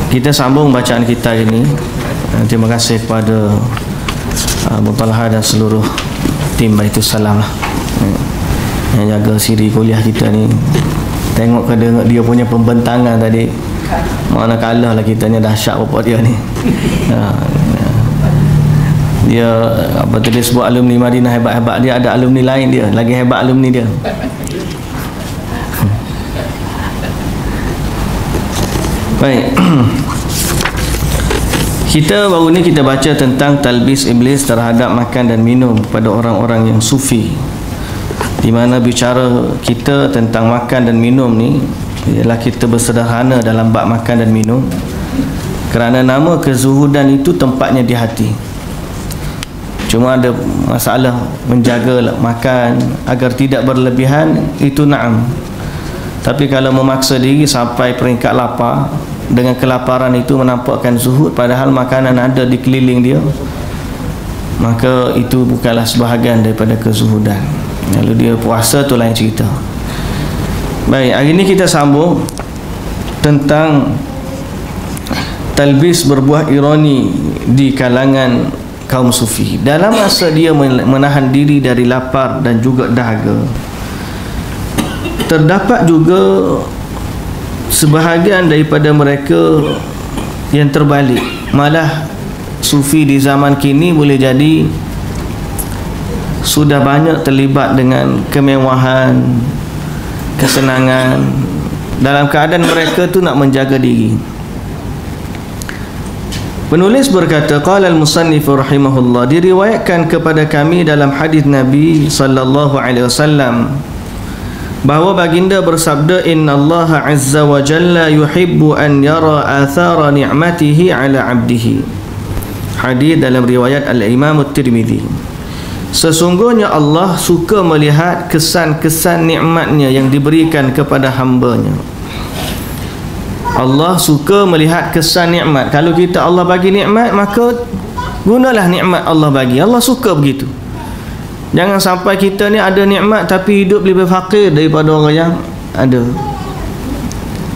Kita sambung bacaan kita ini. Terima kasih kepada Abu Talha dan seluruh tim Baitus Salam lah, yang jaga siri kuliah kita ni. Tengok dia punya pembentangan tadi, mana kalah lah kita ni, dahsyat bapak dia ni. Dia apa tadi sebut alumni Madinah hebat-hebat, dia ada alumni lain dia lagi hebat alumni dia. Baik. Kita baru ni kita baca tentang talbis iblis terhadap makan dan minum pada orang-orang yang sufi, di mana bicara kita tentang makan dan minum ni ialah kita bersederhana dalam bab makan dan minum, kerana nama kezuhudan itu tempatnya di hati. Cuma ada masalah menjaga makan agar tidak berlebihan, itu na'am. Tapi kalau memaksa diri sampai peringkat lapar, dengan kelaparan itu menampakkan zuhud padahal makanan ada di keliling dia, maka itu bukanlah sebahagian daripada kezuhudan. Kalau dia puasa tu lain cerita. Baik, hari ini kita sambung tentang talbis berbuah ironi di kalangan kaum sufi dalam masa dia menahan diri dari lapar dan juga dahaga. Terdapat juga sebahagian daripada mereka yang terbalik, malah sufi di zaman kini boleh jadi sudah banyak terlibat dengan kemewahan, kesenangan, dalam keadaan mereka tu nak menjaga diri. Penulis berkata, qala al-musannif rahimahullah, diriwayatkan kepada kami dalam hadis Nabi sallallahu alaihi wasallam bahawa baginda bersabda, innallaha azza wa jalla yuhibbu an yara athara ni'matihi ala 'abdihi. Hadis dalam riwayat al-Imam at-Tirmidzi. Sesungguhnya Allah suka melihat kesan-kesan nikmatnya yang diberikan kepada hambanya. Allah suka melihat kesan nikmat. Kalau kita Allah bagi nikmat, maka gunalah nikmat Allah bagi. Allah suka begitu. Jangan sampai kita ni ada nikmat tapi hidup lebih fakir daripada orang yang ada.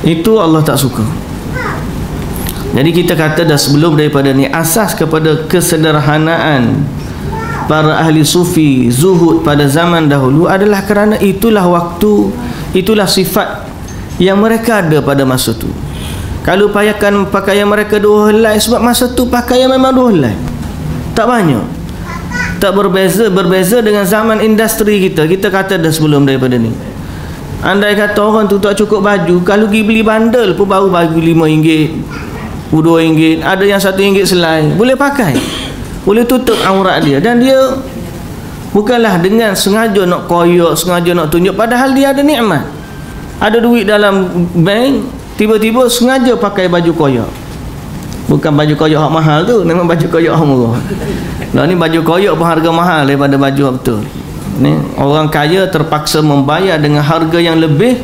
Itu Allah tak suka. Jadi kita kata dah sebelum daripada ni, asas kepada kesederhanaan para ahli sufi, zuhud pada zaman dahulu adalah kerana itulah waktu, itulah sifat yang mereka ada pada masa tu. Kalau payakan pakaian mereka 2 helai, sebab masa tu pakaian memang 2 helai, tak banyak. Tak berbeza dengan zaman industri kita. Kita kata dah sebelum daripada ni, andai kata orang tu tak cukup baju, kalau pergi beli bandel pun baru baju RM5, RM2, ada yang RM1 selai, boleh pakai, boleh tutup aurat dia. Dan dia bukanlah dengan sengaja nak koyak, sengaja nak tunjuk, padahal dia ada nikmat, ada duit dalam bank, tiba-tiba sengaja pakai baju koyak. Bukan baju koyak hak mahal tu, memang baju koyak hak murah. Lah ni baju koyak pun harga mahal daripada baju betul. Ni orang kaya terpaksa membayar dengan harga yang lebih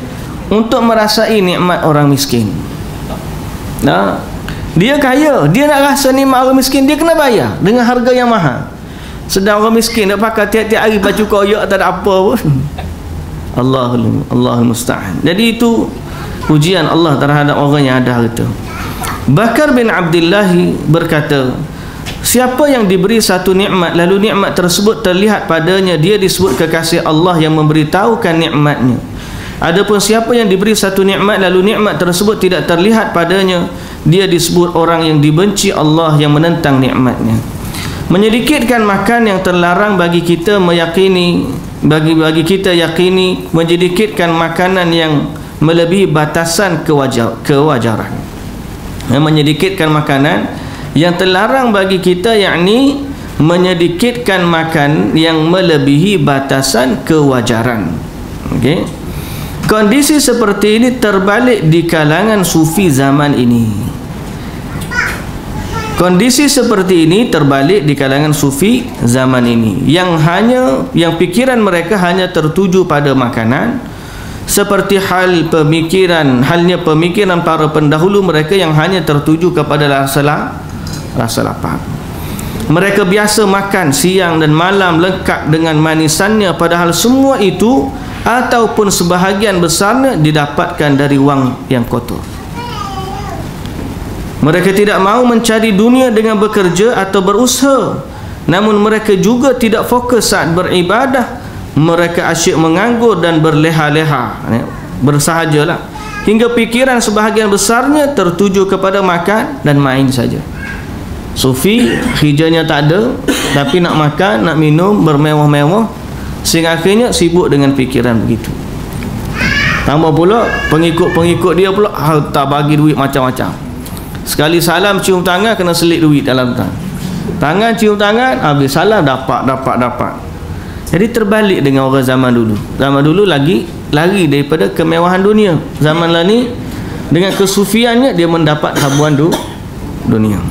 untuk merasai nikmat orang miskin. Nah, dia kaya, dia nak rasa nikmat orang miskin, dia kena bayar dengan harga yang mahal. Sedang orang miskin nak pakai tiap-tiap hari baju koyak, tak ada apa pun. Allahul musta'an. Jadi itu ujian Allah terhadap orang yang ada harta. Bakar bin Abdullah berkata, siapa yang diberi satu nikmat lalu nikmat tersebut terlihat padanya, dia disebut kekasih Allah yang memberitahukan nikmatnya. Adapun siapa yang diberi satu nikmat lalu nikmat tersebut tidak terlihat padanya, dia disebut orang yang dibenci Allah yang menentang nikmatnya. Menyedikitkan makan yang terlarang bagi kita meyakini, bagi kita yakini menyedikitkan makanan yang melebihi batasan kewajaran. Menyedikitkan makanan yang terlarang bagi kita, yakni menyedikitkan makan yang melebihi batasan kewajaran. Okey. Kondisi seperti ini terbalik di kalangan sufi zaman ini. Kondisi seperti ini terbalik di kalangan sufi zaman ini, yang pikiran mereka hanya tertuju pada makanan, seperti halnya pemikiran para pendahulu mereka yang hanya tertuju kepada rasa lapar. Mereka biasa makan siang dan malam lengkap dengan manisannya, padahal semua itu ataupun sebahagian besarnya didapatkan dari wang yang kotor. Mereka tidak mahu mencari dunia dengan bekerja atau berusaha, namun mereka juga tidak fokus saat beribadah. Mereka asyik menganggur dan berleha-leha, bersahajalah, hingga pikiran sebahagian besarnya tertuju kepada makan dan main saja. Sufi hijanya tak ada, tapi nak makan, nak minum, bermewah-mewah, sehingga akhirnya sibuk dengan pikiran begitu. Tambah pula pengikut-pengikut dia pula tak bagi duit macam-macam. Sekali salam cium tangan kena selit duit dalam tangan cium tangan, habis salam dapat. Jadi terbalik dengan orang zaman dulu. Zaman dulu lagi lari daripada kemewahan dunia. Zaman lah ni dengan kesufiannya dia mendapat habuan dunia.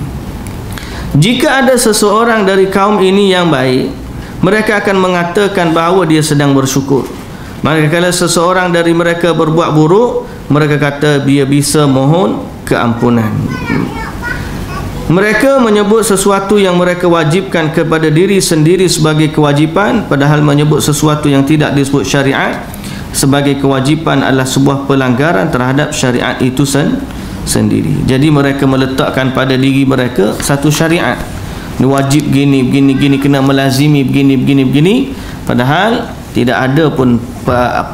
Jika ada seseorang dari kaum ini yang baik, mereka akan mengatakan bahawa dia sedang bersyukur. Maka kalau seseorang dari mereka berbuat buruk, mereka kata dia bisa mohon keampunan. Mereka menyebut sesuatu yang mereka wajibkan kepada diri sendiri sebagai kewajipan, padahal menyebut sesuatu yang tidak disebut syariat sebagai kewajipan adalah sebuah pelanggaran terhadap syariat itu sendiri. Jadi mereka meletakkan pada diri mereka satu syariat, ini wajib gini, kena melazimi begini, padahal tidak ada pun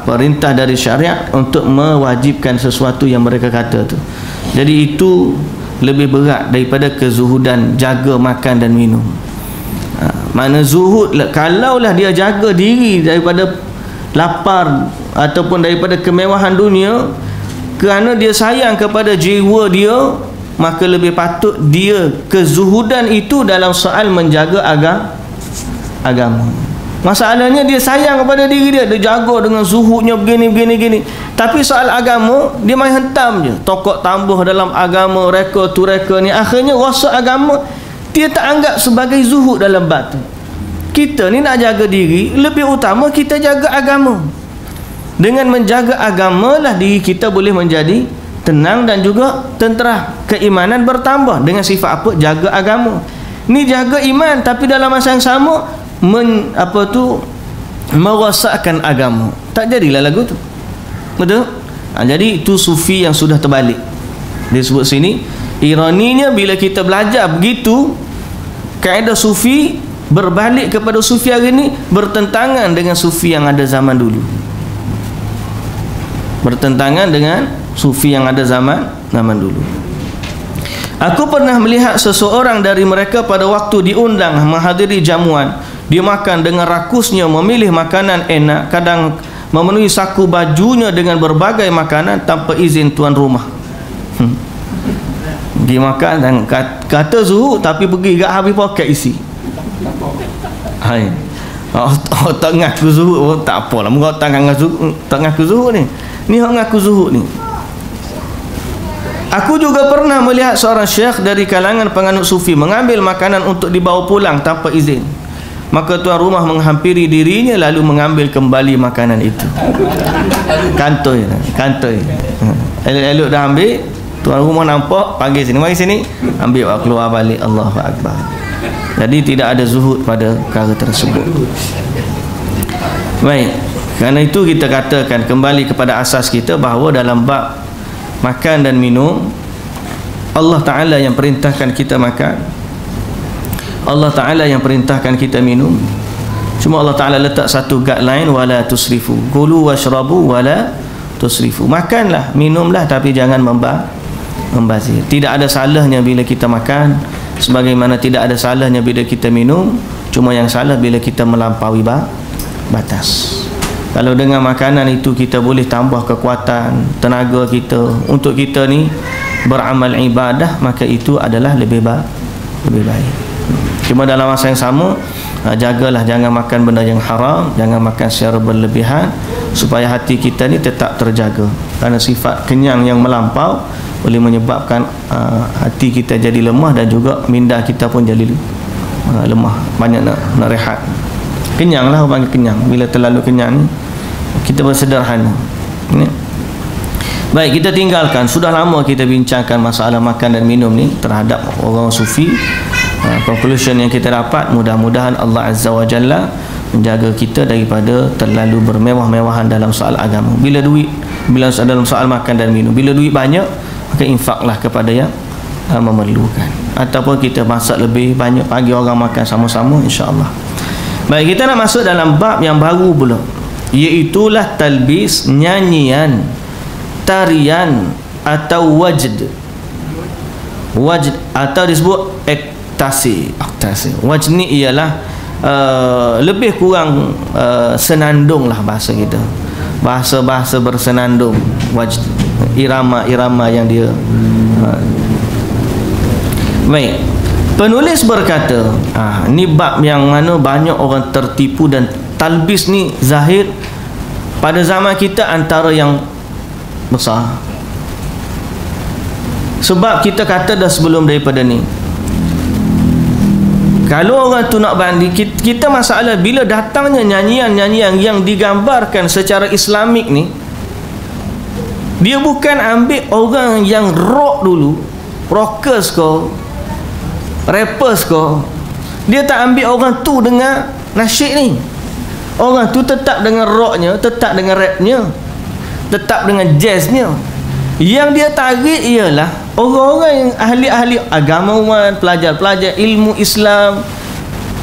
perintah dari syariat untuk mewajibkan sesuatu yang mereka kata tu. Jadi itu lebih berat daripada kezuhudan jaga makan dan minum. Mana zuhud, kalaulah dia jaga diri daripada lapar ataupun daripada kemewahan dunia, kerana dia sayang kepada jiwa dia, maka lebih patut dia kezuhudan itu dalam soal menjaga agama. Masalahnya dia sayang kepada diri dia, dia jaga dengan zuhudnya begini. Tapi soal agama dia main hentam je, tokok tambah dalam agama, reka tu reka ni. Akhirnya rasa agama dia tak anggap sebagai zuhud dalam bab tu. Kita ni nak jaga diri, lebih utama kita jaga agama. Dengan menjaga agama lah diri kita boleh menjadi tenang dan juga tentera. Keimanan bertambah dengan sifat apa? Jaga agama. Ni jaga iman tapi dalam masa yang sama merosakkan agama. Tak jadilah lagu tu. Betul? Jadi itu sufi yang sudah terbalik. Dia sebut sini, ironinya bila kita belajar begitu, kaedah sufi berbalik kepada sufi hari ni bertentangan dengan sufi yang ada zaman dulu. Bertentangan dengan sufi yang ada zaman dulu. Aku pernah melihat seseorang dari mereka pada waktu diundang menghadiri jamuan. Dia makan dengan rakusnya, memilih makanan enak, kadang memenuhi saku bajunya dengan berbagai makanan tanpa izin tuan rumah. Pergi makan dan kata zuhud tapi pergi gak habis poket isi. Hai. Tak ngaku zuhud, tak apalah. Muka tak ngaku zuhud ni. Ni hak ngaku zuhud ni. Aku juga pernah melihat seorang syekh dari kalangan penganut sufi mengambil makanan untuk dibawa pulang tanpa izin. Maka tuan rumah menghampiri dirinya lalu mengambil kembali makanan itu. Kantoi. Elok dah ambil, tuan rumah nampak, panggil sini, mari sini, ambil keluar balik. Allahu Akbar. Jadi tidak ada zuhud pada perkara tersebut. Baik, kerana itu kita katakan kembali kepada asas kita bahawa dalam bab makan dan minum, Allah Ta'ala yang perintahkan kita makan, Allah Ta'ala yang perintahkan kita minum. Cuma Allah Ta'ala letak satu guideline, wala tusrifu, kulu washrabu wala tusrifu. Makanlah, minumlah, tapi jangan membazir. Tidak ada salahnya bila kita makan, sebagaimana tidak ada salahnya bila kita minum. Cuma yang salah bila kita melampaui batas. Kalau dengan makanan itu kita boleh tambah kekuatan, tenaga kita untuk kita ni beramal ibadah, maka itu adalah lebih baik. Cuma dalam masa yang sama, jagalah jangan makan benda yang haram, jangan makan secara berlebihan, supaya hati kita ni tetap terjaga. Kerana sifat kenyang yang melampau boleh menyebabkan hati kita jadi lemah, dan juga minda kita pun jadi lemah, banyak nak rehat. Kenyang lah orang panggil kenyang. Bila terlalu kenyang ni kita bersederhana. Baik, kita tinggalkan. Sudah lama kita bincangkan masalah makan dan minum ni terhadap orang sufi. Conclusion yang kita dapat, mudah-mudahan Allah Azza wa Jalla menjaga kita daripada terlalu bermewah-mewahan dalam soal agama. Bila dalam soal makan dan minum, bila duit banyak, maka infaklah kepada memerlukan, ataupun kita masak lebih banyak, pagi orang makan sama-sama, insya-Allah. Baik, kita nak masuk dalam bab yang baru pula, iaitulah talbis, nyanyian, tarian atau wajd. Wajd atau disebut aktasi. Wajd ni ialah lebih kurang senandung lah bahasa kita, bahasa bersenandung. Wajd, irama-irama yang dia baik. Penulis berkata, ni bab yang mana banyak orang tertipu, dan talbis ni zahir pada zaman kita antara yang besar. Sebab kita kata dah sebelum daripada ni, kalau orang tu nak bandi, kita masalah bila datangnya nyanyian-nyanyian yang digambarkan secara Islamik ni, dia bukan ambil orang yang rock dulu, rockers ko, rappers ko. Dia tak ambil orang tu dengar nasyid ni. Orang tu tetap dengan rocknya, tetap dengan rapnya, tetap dengan jazznya. Yang dia tarik ialah orang-orang yang ahli-ahli agamawan, pelajar-pelajar ilmu Islam,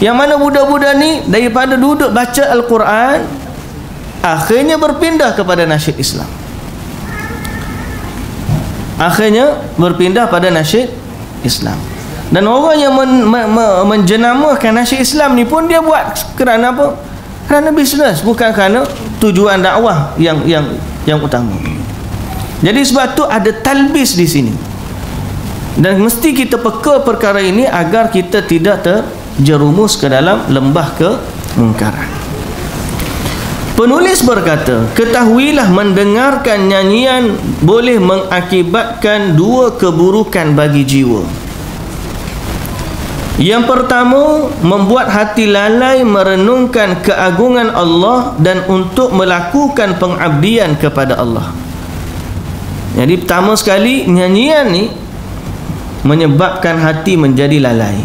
yang mana budak-budak ni daripada duduk baca Al-Quran, akhirnya berpindah kepada nasyid Islam. Akhirnya berpindah pada nasyid Islam. Dan orang yang menjenamakan nasyid Islam ni pun dia buat kerana apa? Kerana bisnes, bukan kerana tujuan dakwah yang utama. Jadi sebab tu ada talbis di sini. Dan mesti kita peka perkara ini agar kita tidak terjerumus ke dalam lembah kemungkaran. Penulis berkata, ketahuilah mendengarkan nyanyian boleh mengakibatkan dua keburukan bagi jiwa. Yang pertama, membuat hati lalai merenungkan keagungan Allah dan untuk melakukan pengabdian kepada Allah. Jadi pertama sekali, nyanyian ni menyebabkan hati menjadi lalai.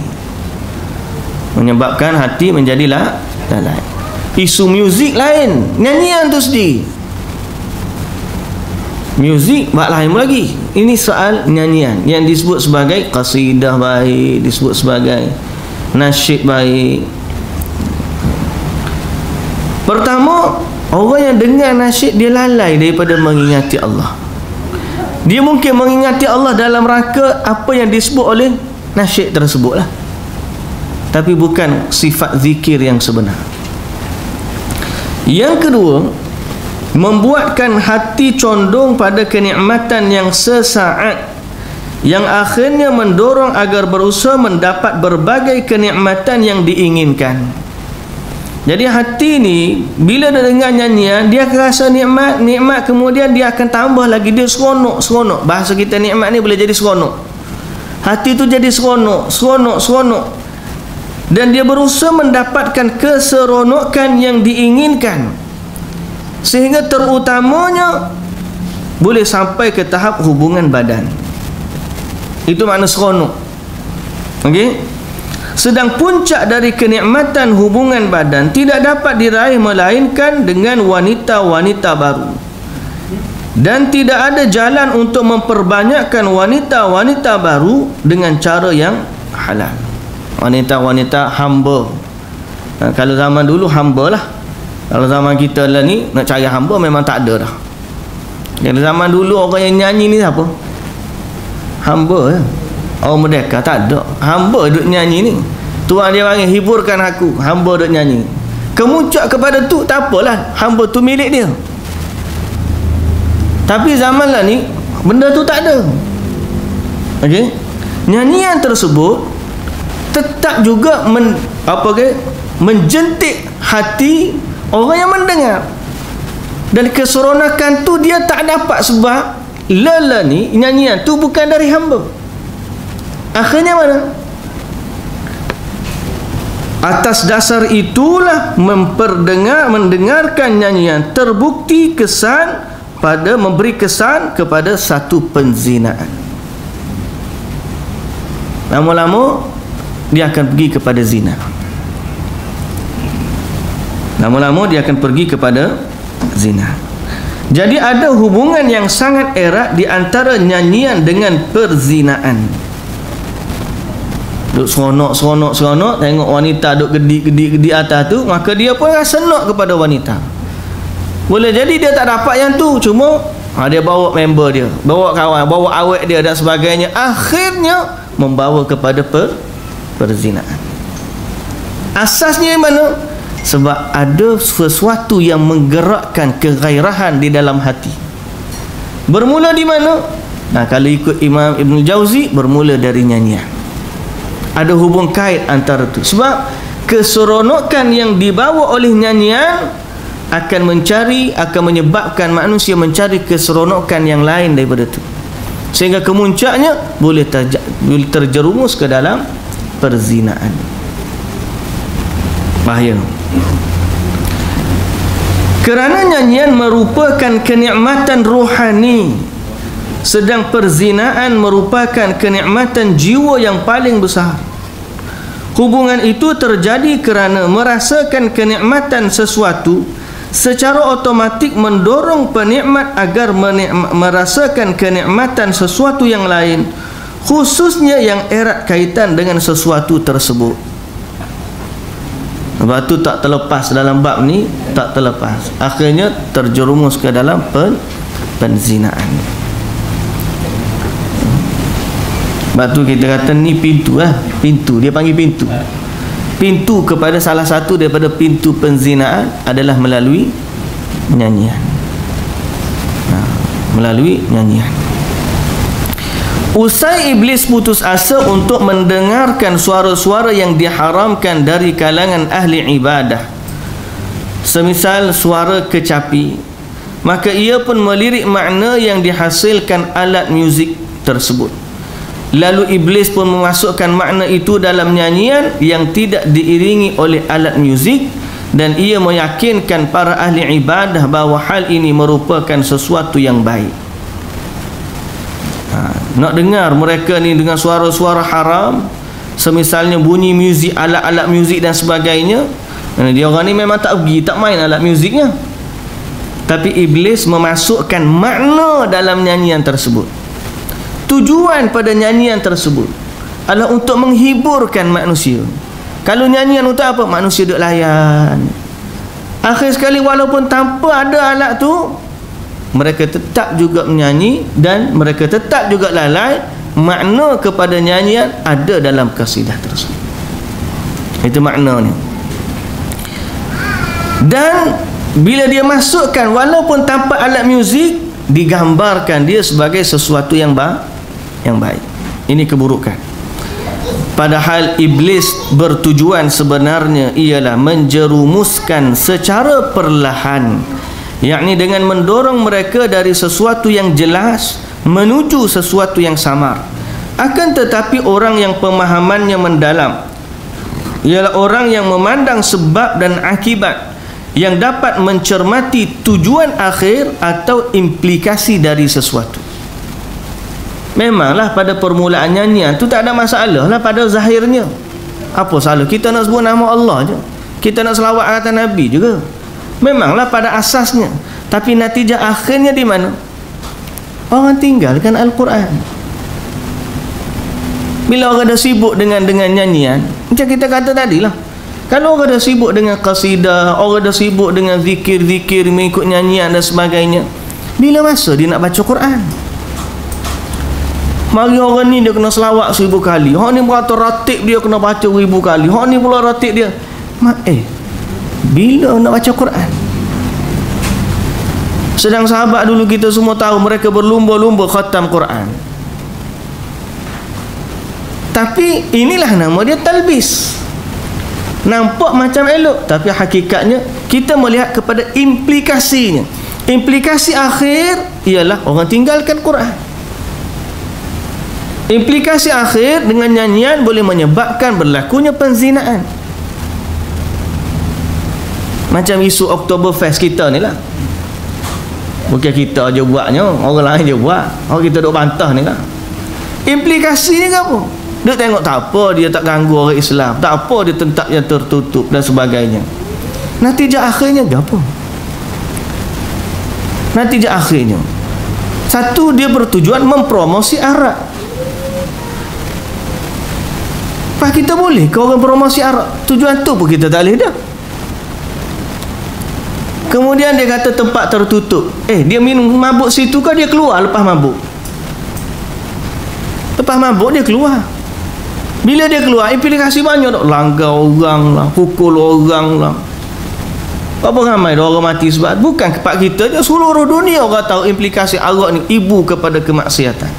Menyebabkan hati menjadi lalai. Isu muzik lain, nyanyian tu sendiri. Muzik bab lain lagi. Ini soal nyanyian yang disebut sebagai qasidah baik, disebut sebagai nasyid baik. Pertama, orang yang dengar nasyid dia lalai daripada mengingati Allah. Dia mungkin mengingati Allah dalam rangka apa yang disebut oleh nasyid tersebut lah, tapi bukan sifat zikir yang sebenar. Yang kedua, membuatkan hati condong pada kenikmatan yang sesaat, yang akhirnya mendorong agar berusaha mendapat berbagai kenikmatan yang diinginkan. Jadi hati ni bila dia dengar nyanyian, dia akan rasa nikmat, kemudian dia akan tambah lagi, dia seronok. Bahasa kita nikmat ni boleh jadi seronok. Hati tu jadi seronok. Dan dia berusaha mendapatkan keseronokan yang diinginkan, sehingga terutamanya boleh sampai ke tahap hubungan badan. Itu makna seronok. Okey. Sedang puncak dari kenikmatan hubungan badan tidak dapat diraih melainkan dengan wanita-wanita baru. Dan tidak ada jalan untuk memperbanyakkan wanita-wanita baru dengan cara yang halal. Wanita-wanita hamba. Kalau zaman dulu hamba lah. Kalau zaman kita lah ni nak cari hamba memang tak ada dah. Kalau zaman dulu orang yang nyanyi ni siapa? Hamba ya. Orang merdeka tak ada. Hamba duduk nyanyi ni. Tuan dia panggil, hiburkan aku. Hamba duduk nyanyi. Kemuncak kepada tu tak apalah, hamba tu milik dia. Tapi zaman lah ni benda tu tak ada. Okey. Nyanyian tersebut tetap juga menjentik hati orang yang mendengar. Dan keseronokan tu dia tak dapat sebab lala ni nyanyian tu bukan dari hamba. Akhirnya mana? Atas dasar itulah mendengarkan nyanyian terbukti kesan pada memberi kesan kepada satu penzinaan. Lama-lama dia akan pergi kepada zina. Lama-lama dia akan pergi kepada zina. Jadi ada hubungan yang sangat erat di antara nyanyian dengan perzinaan. duk seronok tengok wanita duk gedik atas tu, maka dia pun rasa nak kepada wanita. Boleh jadi dia tak dapat yang tu, cuma dia bawa member dia, bawa kawan, bawa awet dia dan sebagainya, akhirnya membawa kepada perzinaan. Asasnya mana? Sebab ada sesuatu yang menggerakkan kegairahan di dalam hati. Bermula di mana? Kalau ikut Imam Ibn Jauzi, bermula dari nyanyian. Ada hubung kait antara itu. Sebab keseronokan yang dibawa oleh nyanyian akan menyebabkan manusia mencari keseronokan yang lain daripada itu, sehingga kemuncaknya boleh terjerumus ke dalam perzinaan. Bahaya. Kerana nyanyian merupakan kenikmatan rohani, sedang perzinaan merupakan kenikmatan jiwa yang paling besar. Hubungan itu terjadi kerana merasakan kenikmatan sesuatu secara otomatik mendorong penikmat agar merasakan kenikmatan sesuatu yang lain, khususnya yang erat kaitan dengan sesuatu tersebut. Sebab tu tak terlepas dalam bab ni, tak terlepas. Akhirnya terjerumus ke dalam penzinaan. Sebab tu kita kata ni pintu lah. Pintu, dia panggil pintu. Pintu kepada salah satu daripada pintu penzinaan adalah melalui nyanyian. Melalui nyanyian. Usai iblis putus asa untuk mendengarkan suara-suara yang diharamkan dari kalangan ahli ibadah, semisal suara kecapi, maka ia pun melirik makna yang dihasilkan alat muzik tersebut. Lalu iblis pun memasukkan makna itu dalam nyanyian yang tidak diiringi oleh alat muzik, dan ia meyakinkan para ahli ibadah bahawa hal ini merupakan sesuatu yang baik. Nak dengar mereka ni dengan suara-suara haram, semisalnya bunyi muzik, alat-alat muzik dan sebagainya, dia orang ni memang tak pergi, tak main alat muziknya, tapi iblis memasukkan makna dalam nyanyian tersebut. Tujuan pada nyanyian tersebut adalah untuk menghiburkan manusia. Kalau nyanyian untuk apa? Manusia duk layan. Akhir sekali walaupun tanpa ada alat tu, mereka tetap juga menyanyi dan mereka tetap juga lalai. Makna kepada nyanyian ada dalam kasidah tersebut. Itu maknanya. Dan bila dia masukkan walaupun tanpa alat muzik, digambarkan dia sebagai sesuatu yang baik. Ini keburukan. Padahal iblis bertujuan sebenarnya ialah menjerumuskan secara perlahan, yakni dengan mendorong mereka dari sesuatu yang jelas menuju sesuatu yang samar. Akan tetapi orang yang pemahamannya mendalam ialah orang yang memandang sebab dan akibat, yang dapat mencermati tujuan akhir atau implikasi dari sesuatu. Memanglah pada permulaan nyanyian tu tak ada masalah lah pada zahirnya. Apa salah? Kita nak sebut nama Allah je, kita nak selawat atas Nabi juga. Memanglah pada asasnya. Tapi natijah akhirnya di mana? Orang tinggalkan Al-Quran. Bila orang dah sibuk dengan nyanyian, macam kita kata tadi lah, kalau orang dah sibuk dengan qasidah, orang dah sibuk dengan zikir-zikir, mengikut nyanyian dan sebagainya, bila masa dia nak baca Quran? Mari orang ni dia kena selawat 1000 kali, hak ni berata ratib dia kena baca 1000 kali, hak ni pula ratib dia bila nak baca Quran? Sedang sahabat dulu kita semua tahu mereka berlumba-lumba khatam Quran. Tapi inilah nama dia talbis. Nampak macam elok, tapi hakikatnya kita melihat kepada implikasinya. Implikasi akhir ialah orang tinggalkan Quran. Implikasi akhir dengan nyanyian boleh menyebabkan berlakunya penzinaan. Macam isu Oktoberfest kita ni lah. Bukan kita je buatnya, orang lain je buat. Orang kita duk bantah ni lah. Implikasi ni apa? Dia tengok tak apa dia tak ganggu orang Islam, tak apa dia tetap yang tertutup dan sebagainya. Natijah akhirnya apa? Natijah akhirnya, satu, dia bertujuan mempromosi arak. Pak, kita boleh ke orang promosi arak? Tujuan tu pun kita tak boleh dah. Kemudian dia kata tempat tertutup. Dia minum mabuk situ ke dia keluar lepas mabuk? Lepas mabuk dia keluar. Bila dia keluar, implikasi banyak tak? Langgar orang lah, pukul orang lah. Apa ramai dah orang mati sebab bukan kepak kita je, seluruh dunia orang tahu implikasi arak ni ibu kepada kemaksiatan.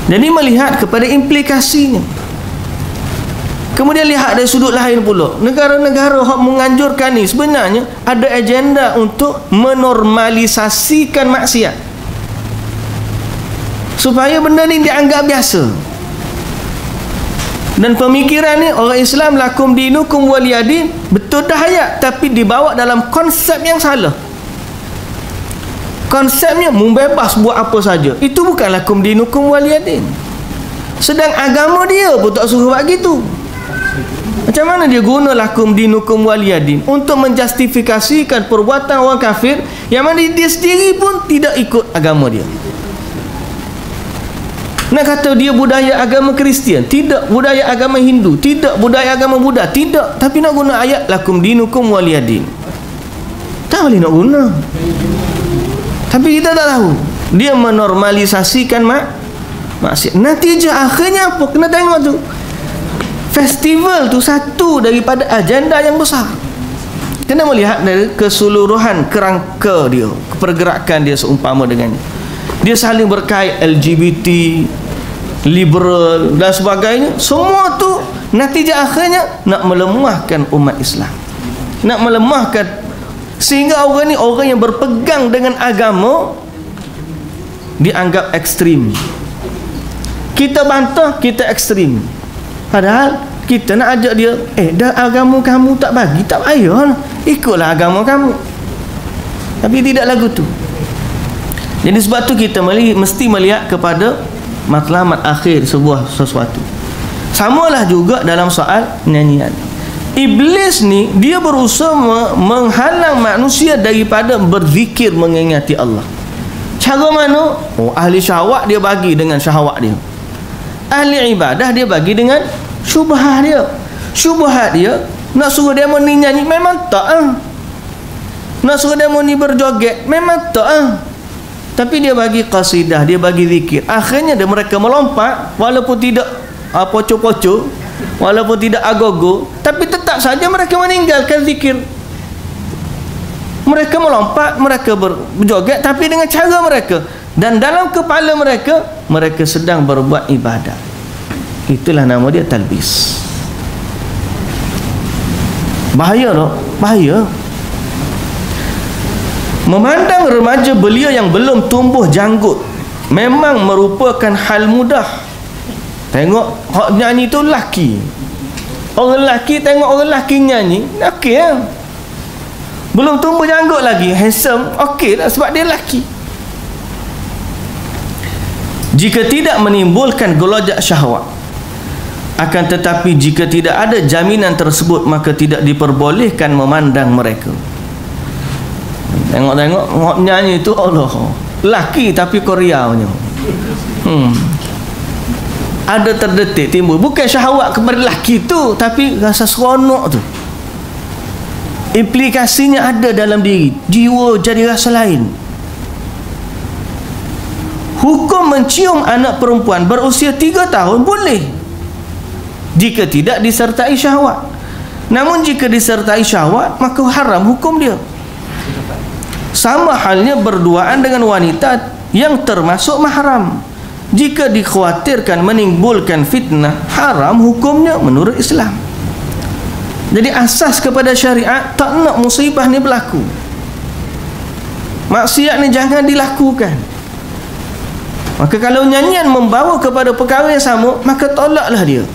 Jadi melihat kepada implikasinya. Kemudian lihat dari sudut lain pula, negara-negara yang menganjurkan ni sebenarnya ada agenda untuk menormalisasikan maksiat supaya benda ni dianggap biasa. Dan pemikiran ni orang Islam lakum dinukum waliyadin, betul dah ayat, tapi dibawa dalam konsep yang salah. Konsepnya membebas buat apa saja. Itu bukan lakum dinukum waliyadin. Sedang agama dia pun tak suruh buat gitu. Macam mana dia guna lakum dinukum waliyadin untuk menjustifikasikan perbuatan orang kafir yang mana dia sendiri pun tidak ikut agama dia? Nak kata dia budaya agama Kristian, tidak. Budaya agama Hindu, tidak. Budaya agama Buddha, tidak. Tapi nak guna ayat lakum dinukum waliyadin, tak boleh nak guna. Tapi kita tak tahu. Dia menormalisasikan maksiat. Natijah akhirnya apa? Kena tengok tu. Festival tu satu daripada agenda yang besar. Kena melihat dari keseluruhan kerangka dia, pergerakan dia seumpama dengannya. Dia saling berkait LGBT, liberal dan sebagainya. Semua tu natijah akhirnya nak melemahkan umat Islam, nak melemahkan, sehingga orang ni, orang yang berpegang dengan agama dianggap ekstrim. Kita bantah, kita ekstrim. Padahal kita nak ajak dia, dah agama kamu tak bagi, tak payah, ikutlah agama kamu. Tapi tidak lagu tu. Jadi sebab tu kita mesti melihat kepada matlamat akhir sebuah sesuatu. Samalah juga dalam soal nyanyian. Iblis ni dia berusaha menghalang manusia daripada berzikir mengingati Allah. Cara mana? Ahli syahwat dia bagi dengan syahwat dia. Ahli ibadah dia bagi dengan syubhat dia. Syubhat dia nak suruh dia ni nyanyi memang tak. Nak suruh dia ni berjoget memang tak. Tapi dia bagi qasidah, dia bagi zikir. Akhirnya mereka melompat walaupun tidak poco-poco, walaupun tidak agogo, tapi tetap saja mereka meninggalkan zikir. Mereka melompat, mereka berjoget tapi dengan cara mereka, dan dalam kepala mereka, mereka sedang berbuat ibadat. Itulah nama dia talbis. Bahaya tak? Bahaya. Memandang remaja belia yang belum tumbuh janggut memang merupakan hal mudah. Tengok hak nyanyi tu lelaki. Orang lelaki tengok orang lelaki nyanyi, okey lah. Belum tumbuh janggut lagi, handsome, okey lah sebab dia lelaki. Jika tidak menimbulkan gelojak syahwat, akan tetapi jika tidak ada jaminan tersebut, maka tidak diperbolehkan memandang mereka. Tengok nyanyi tu Allah lelaki tapi Korea punya. Ada terdetik timbul bukan syahwat kepada lelaki tu, tapi rasa seronok tu. Implikasinya ada dalam diri, jiwa jadi rasa lain. Hukum mencium anak perempuan berusia 3 tahun boleh jika tidak disertai syahwat. Namun jika disertai syahwat, maka haram hukum dia. Sama halnya berduaan dengan wanita yang termasuk mahram. Jika dikhawatirkan menimbulkan fitnah, haram hukumnya menurut Islam. Jadi asas kepada syariat, tak nak musibah ni berlaku. Maksiat ni jangan dilakukan. Maka kalau nyanyian membawa kepada perkara yang sama, maka tolaklah dia.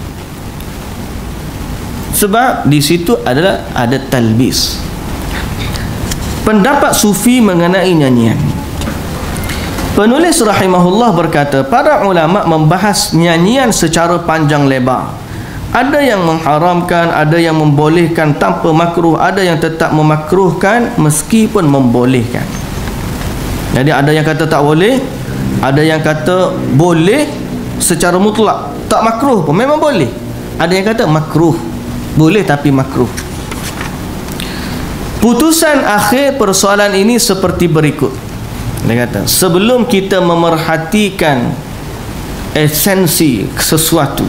Sebab di situ ada talbis. Pendapat sufi mengenai nyanyian. Penulis rahimahullah berkata, para ulama membahas nyanyian secara panjang lebar. Ada yang mengharamkan, ada yang membolehkan tanpa makruh, ada yang tetap memakruhkan meskipun membolehkan. Jadi ada yang kata tak boleh, ada yang kata boleh secara mutlak. tak makruh pun, memang boleh. Ada yang kata makruh, boleh tapi makruh. Putusan akhir persoalan ini seperti berikut. Dia kata, sebelum kita memerhatikan esensi sesuatu,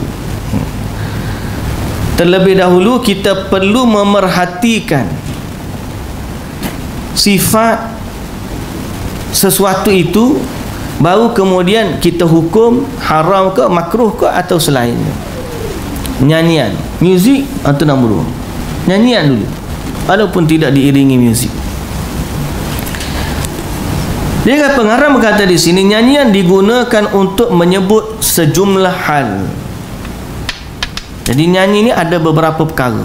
terlebih dahulu kita perlu memerhatikan sifat sesuatu itu, baru kemudian kita hukum haram ke, makruh ke atau selainnya. Nyanyian, muzik atau nombor 2. Nyanyian dulu, walaupun tidak diiringi muzik. Dia kata, pengarang berkata di sini, nyanyian digunakan untuk menyebut sejumlah hal. Jadi nyanyi ini ada beberapa perkara.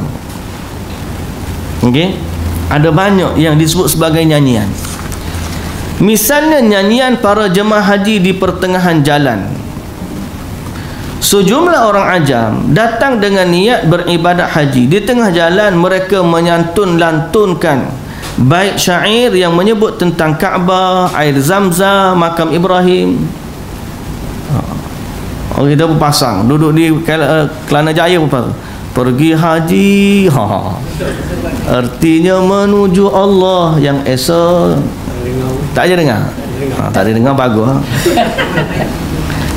Okey? Ada banyak yang disebut sebagai nyanyian. Misalnya nyanyian para jemaah haji di pertengahan jalan. Sejumlah orang ajam datang dengan niat beribadat haji. Di tengah jalan mereka menyantun-lantunkan bait syair yang menyebut tentang Kaabah, air Zamzam, makam Ibrahim. Orang kita berpasang duduk di Kelana Jaya berpasang, pergi haji, artinya menuju Allah yang esa. Tak ada dengar? Tak ada dengar, bagus.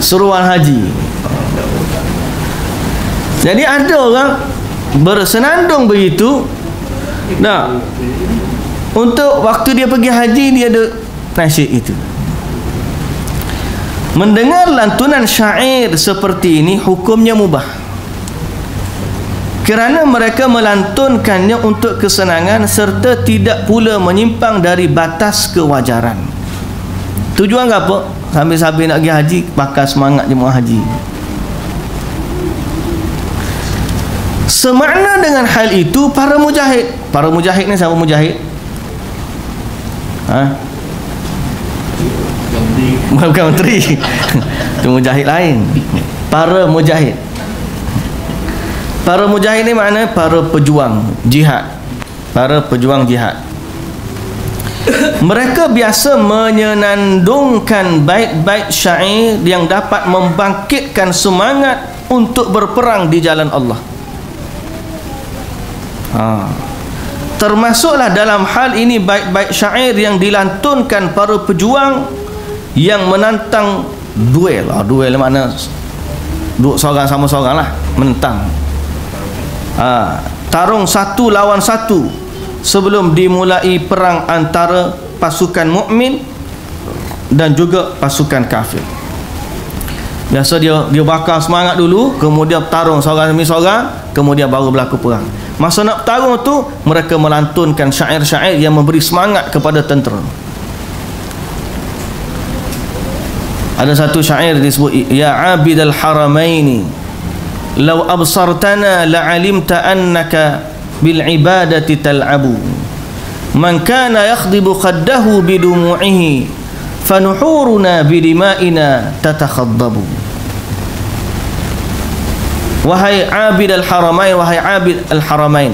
Suruhan haji. Jadi ada orang bersenandung begitu. Nah, untuk waktu dia pergi haji, dia ada nasyid itu. Mendengar lantunan syair seperti ini hukumnya mubah, kerana mereka melantunkannya untuk kesenangan serta tidak pula menyimpang dari batas kewajaran. Tujuan apa? Sambil-sambil nak pergi haji, bakal semangat jemaah haji. Semakna dengan hal itu para mujahid. Para mujahid ni siapa mujahid? Bukan menteri. Itu mujahid lain. Para mujahid. Para mujahid ni makna para pejuang jihad. Para pejuang jihad. Mereka biasa menyenandungkan bait-bait syair yang dapat membangkitkan semangat untuk berperang di jalan Allah. Termasuklah dalam hal ini bait-bait syair yang dilantunkan para pejuang yang menantang duel. Duel makna duduk seorang sama seorang lah, menentang. Tarung satu lawan satu sebelum dimulai perang antara pasukan mukmin dan juga pasukan kafir. Biasa dia bakar semangat dulu, kemudian tarung seorang demi seorang, kemudian baru berlaku perang. Masa nak tarung tu, mereka melantunkan syair-syair yang memberi semangat kepada tentera. Ada satu syair disebut, ya abidal haramaini law absartana la'alimta annaka bil ibadati tal'abu man kana yakhdibu khaddahu bidumu'ihi fanuhuruna bidima'ina tatakhaddabu. Wahai abid al-haramain, wahai abid al-haramain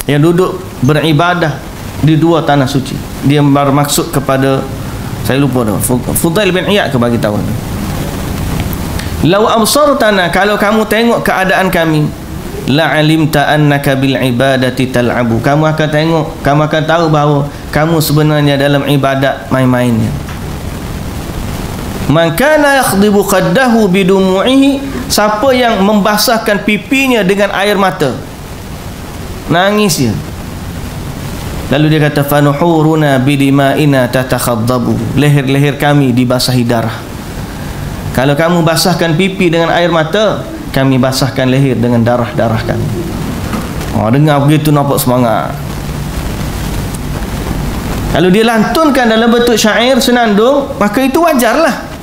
yang duduk beribadah di dua tanah suci. Dia bermaksud kepada, saya lupa dah, Fudail bin Iyad ke bagi tahu. Lau absartana, kalau kamu tengok keadaan kami, la'alimta annaka bil ibadati tal'abu, kamu akan tengok, kamu akan tahu bahawa kamu sebenarnya dalam ibadat main-mainnya. Man kana yakhdibu khaddahu bidumu'ihi, siapa yang membasahkan pipinya dengan air mata, nangis dia. Lalu dia kata, fanuhuruna bidima'ina tatakhaddabu, leher-leher kami dibasahi darah. Kalau kamu basahkan pipi dengan air mata, kami basahkan leher dengan darah-darah kami. Dengar begitu nampak semangat. Kalau dia lantunkan dalam bentuk syair senandung, maka itu wajarlah.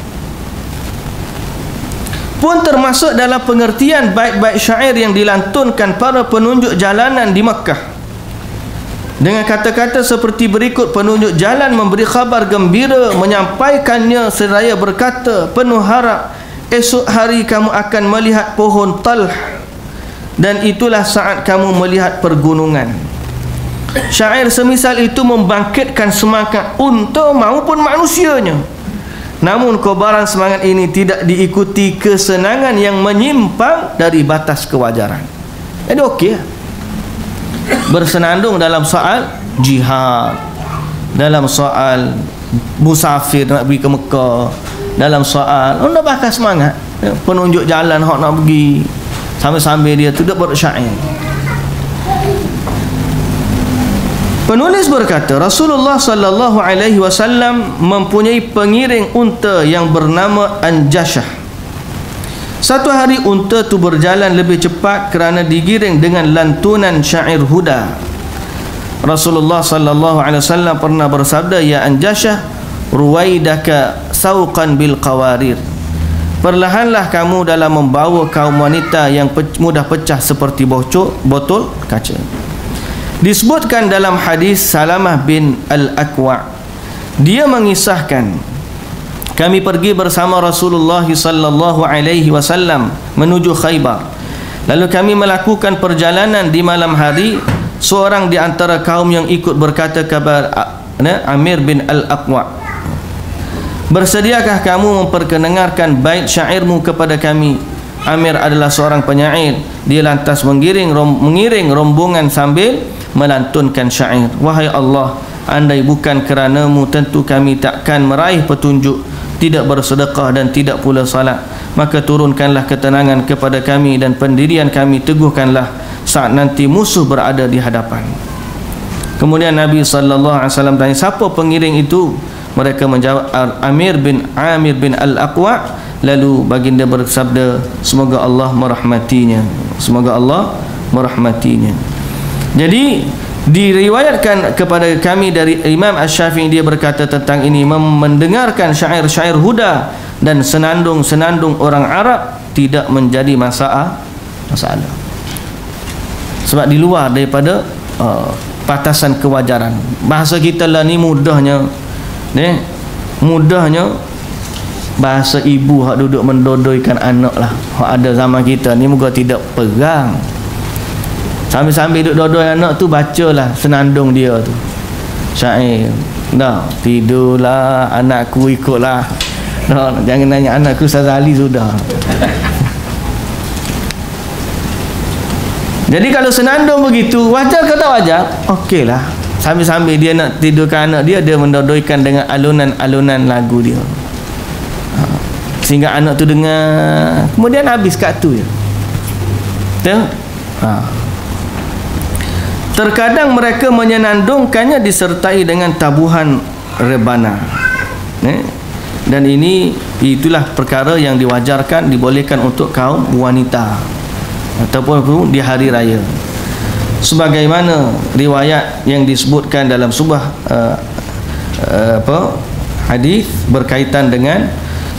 Pun termasuk dalam pengertian bait-bait syair yang dilantunkan para penunjuk jalanan di Makkah dengan kata-kata seperti berikut. Penunjuk jalan memberi khabar gembira, menyampaikannya seraya berkata penuh harap, esok hari kamu akan melihat pohon talh, dan itulah saat kamu melihat pergunungan. Syair semisal itu membangkitkan semangat unta maupun manusianya. namun kobaran semangat ini tidak diikuti kesenangan yang menyimpang dari batas kewajaran. Jadi okey, bersenandung dalam soal jihad, dalam soal musafir nak pergi ke Mekah, dalam soal nak bakar semangat, penunjuk jalan hak nak pergi, sambil-sambil dia tu dia bersyair. Penulis berkata, Rasulullah sallallahu alaihi wasallam mempunyai pengiring unta yang bernama Anjashah. Satu hari unta tu berjalan lebih cepat kerana digiring dengan lantunan syair huda. Rasulullah sallallahu alaihi wasallam pernah bersabda, "Ya Anjashah, ruwaidaka sauqan bil qawarir." Perlahanlah kamu dalam membawa kaum wanita yang mudah pecah seperti botol kaca. Disebutkan dalam hadis Salamah bin Al-Aqwa', dia mengisahkan, kami pergi bersama Rasulullah sallallahu alaihi wasallam menuju Khaybar. Lalu kami melakukan perjalanan di malam hari. Seorang di antara kaum yang ikut berkata kepada Amir bin Al-Aqwa', bersediakah kamu memperkenalkan bait syairmu kepada kami? Amir adalah seorang penyair. Dia lantas mengiring rombongan sambil melantunkan syair. Wahai Allah, andai bukan kerana-Mu, tentu kami takkan meraih petunjuk, tidak bersedekah dan tidak pula salat. Maka turunkanlah ketenangan kepada kami dan pendirian kami teguhkanlah saat nanti musuh berada di hadapan. Kemudian Nabi sallallahu alaihi wasallam tanya, siapa pengiring itu? Mereka menjawab, Amir bin Al-Aqwa'. Lalu baginda bersabda, semoga Allah merahmatinya. Semoga Allah merahmatinya. Jadi diriwayatkan kepada kami dari Imam Asy-Syafi'i, dia berkata tentang ini, mendengarkan syair-syair huda dan senandung-senandung orang Arab tidak menjadi masalah. Sebab di luar daripada batasan kewajaran. Bahasa kita lah ni mudahnya bahasa ibu hak duduk mendodoikan anak lah, hak ada zaman kita ni moga tidak pegang. Sambil-sambil duduk dodoi anak tu, bacalah senandung dia tu syair. Dah tidurlah anakku, ikutlah. Dah, jangan nanya anakku Sazali sudah. Jadi kalau senandung begitu, wajar ke tak wajar? Okeylah. Sambil-sambil dia nak tidurkan anak dia, dia mendodoikan dengan alunan-alunan lagu dia, sehingga anak tu dengar, kemudian habis kat tu je. Terkadang mereka menyenandungkannya disertai dengan tabuhan rebana. Dan itulah perkara yang diwajarkan, dibolehkan untuk kaum wanita ataupun di hari raya. Sebagaimana riwayat yang disebutkan dalam sebuah hadis berkaitan dengan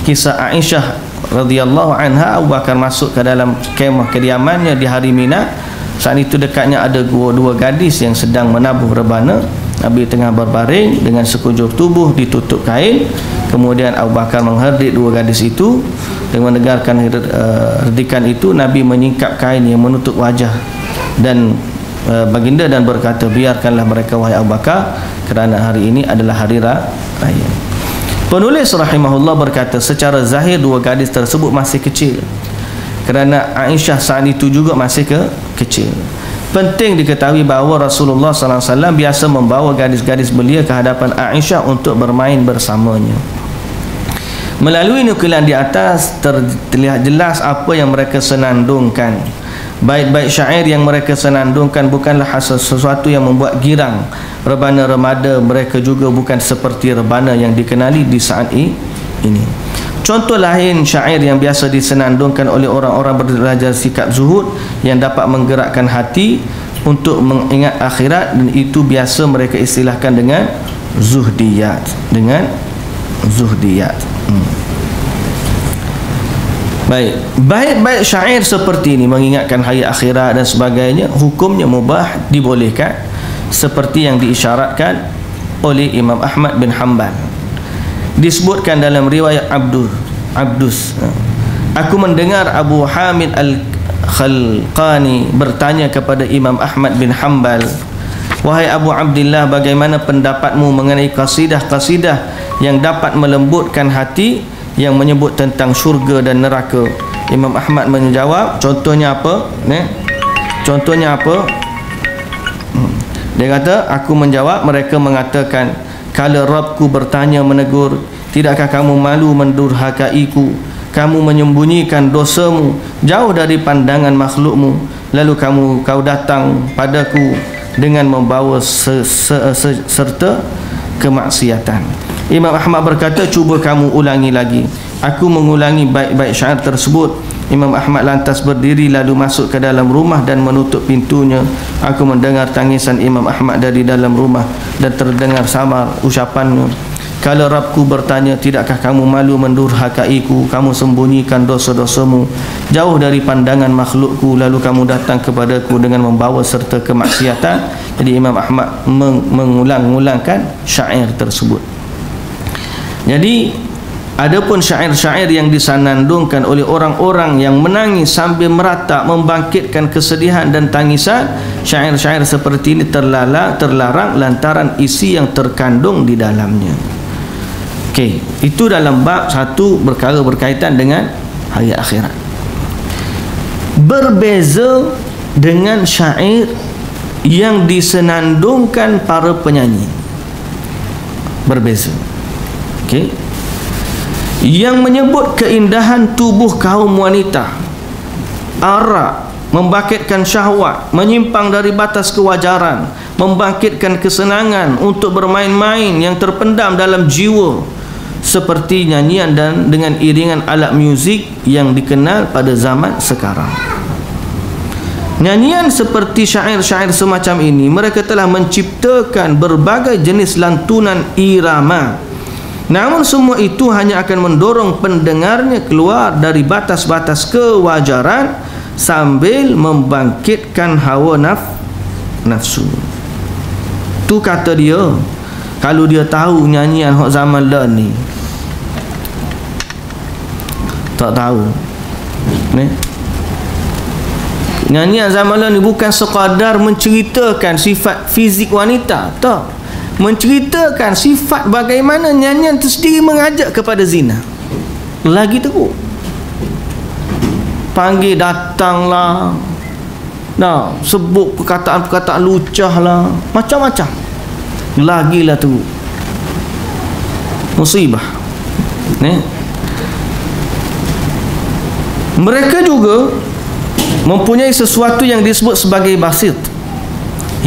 kisah Aisyah radhiyallahu anha. Abu Bakar masuk ke dalam kemah kediamannya di hari Mina. Saat itu dekatnya ada dua gadis yang sedang menabuh rebana. Nabi tengah berbaring dengan sekujur tubuh ditutup kain. Kemudian Abu Bakar mengherdik dua gadis itu. Dengan mendengarkan herdikan itu, Nabi menyingkap kain yang menutup wajah dan baginda dan berkata, biarkanlah mereka wahai Abu Bakar, kerana hari ini adalah hari raya. Penulis rahimahullah berkata, secara zahir dua gadis tersebut masih kecil, kerana Aisyah saat itu juga masih kecil. Penting diketahui bahawa Rasulullah SAW biasa membawa gadis-gadis belia ke hadapan Aisyah untuk bermain bersamanya. Melalui nukilan di atas terlihat jelas apa yang mereka senandungkan. Bait-bait syair yang mereka senandungkan bukanlah sesuatu yang membuat girang. Rebana remada mereka juga bukan seperti rebana yang dikenali di saat ini. Contoh lain syair yang biasa disenandungkan oleh orang-orang berderaja sikap zuhud yang dapat menggerakkan hati untuk mengingat akhirat, dan itu biasa mereka istilahkan dengan zuhdiyat. Baik, bait-bait syair seperti ini mengingatkan hari akhirat dan sebagainya, hukumnya mubah, dibolehkan, seperti yang diisyaratkan oleh Imam Ahmad bin Hanbal. Disebutkan dalam riwayat Abdus, aku mendengar Abu Hamid Al-Khalqani bertanya kepada Imam Ahmad bin Hanbal, wahai Abu Abdillah, bagaimana pendapatmu mengenai qasidah-qasidah yang dapat melembutkan hati, yang menyebut tentang syurga dan neraka. Imam Ahmad menjawab, contohnya apa? Contohnya apa? Dia kata, aku menjawab, mereka mengatakan, kala Rabbku bertanya menegur, tidakkah kamu malu mendurhakaiku? Kamu menyembunyikan dosamu jauh dari pandangan makhlukmu, lalu kau datang padaku dengan membawa serta kemaksiatan. Imam Ahmad berkata, cuba kamu ulangi lagi. Aku mengulangi baik-baik syair tersebut. Imam Ahmad lantas berdiri lalu masuk ke dalam rumah dan menutup pintunya. Aku mendengar tangisan Imam Ahmad dari dalam rumah dan terdengar samar ucapannya, kalau Rabbku bertanya, tidakkah kamu malu mendurhakaiku? Kamu sembunyikan dosa-dosamu jauh dari pandangan makhlukku, lalu kamu datang kepadaku dengan membawa serta kemaksiatan. Jadi Imam Ahmad mengulang-ulangkan syair tersebut. Jadi adapun syair-syair yang disanandungkan oleh orang-orang yang menangis sambil meratap, membangkitkan kesedihan dan tangisan, syair-syair seperti ini terlarang lantaran isi yang terkandung di dalamnya. Okey, itu dalam bab satu perkara berkaitan dengan hari akhirat. Berbeza dengan syair yang disenandungkan para penyanyi. Berbeza. Okey. Yang menyebut keindahan tubuh kaum wanita, arak, membangkitkan syahwat, menyimpang dari batas kewajaran, membangkitkan kesenangan untuk bermain-main yang terpendam dalam jiwa, seperti nyanyian dan dengan iringan alat muzik yang dikenal pada zaman sekarang. Nyanyian seperti syair-syair semacam ini, mereka telah menciptakan berbagai jenis lantunan irama. Namun semua itu hanya akan mendorong pendengarnya keluar dari batas-batas kewajaran sambil membangkitkan hawa nafsu. Tu kata dia, kalau dia tahu nyanyian hak zaman dah ni, tak tahu ni. Nyanyian zaman dah ni bukan sekadar menceritakan sifat fizik wanita, tak, menceritakan sifat bagaimana nyanyian itu sendiri mengajak kepada zina. Lagi teruk, panggil datanglah, nah, sebut perkataan-perkataan lucah lah, macam-macam. Lagilah tu musibah. Mereka juga mempunyai sesuatu yang disebut sebagai basit,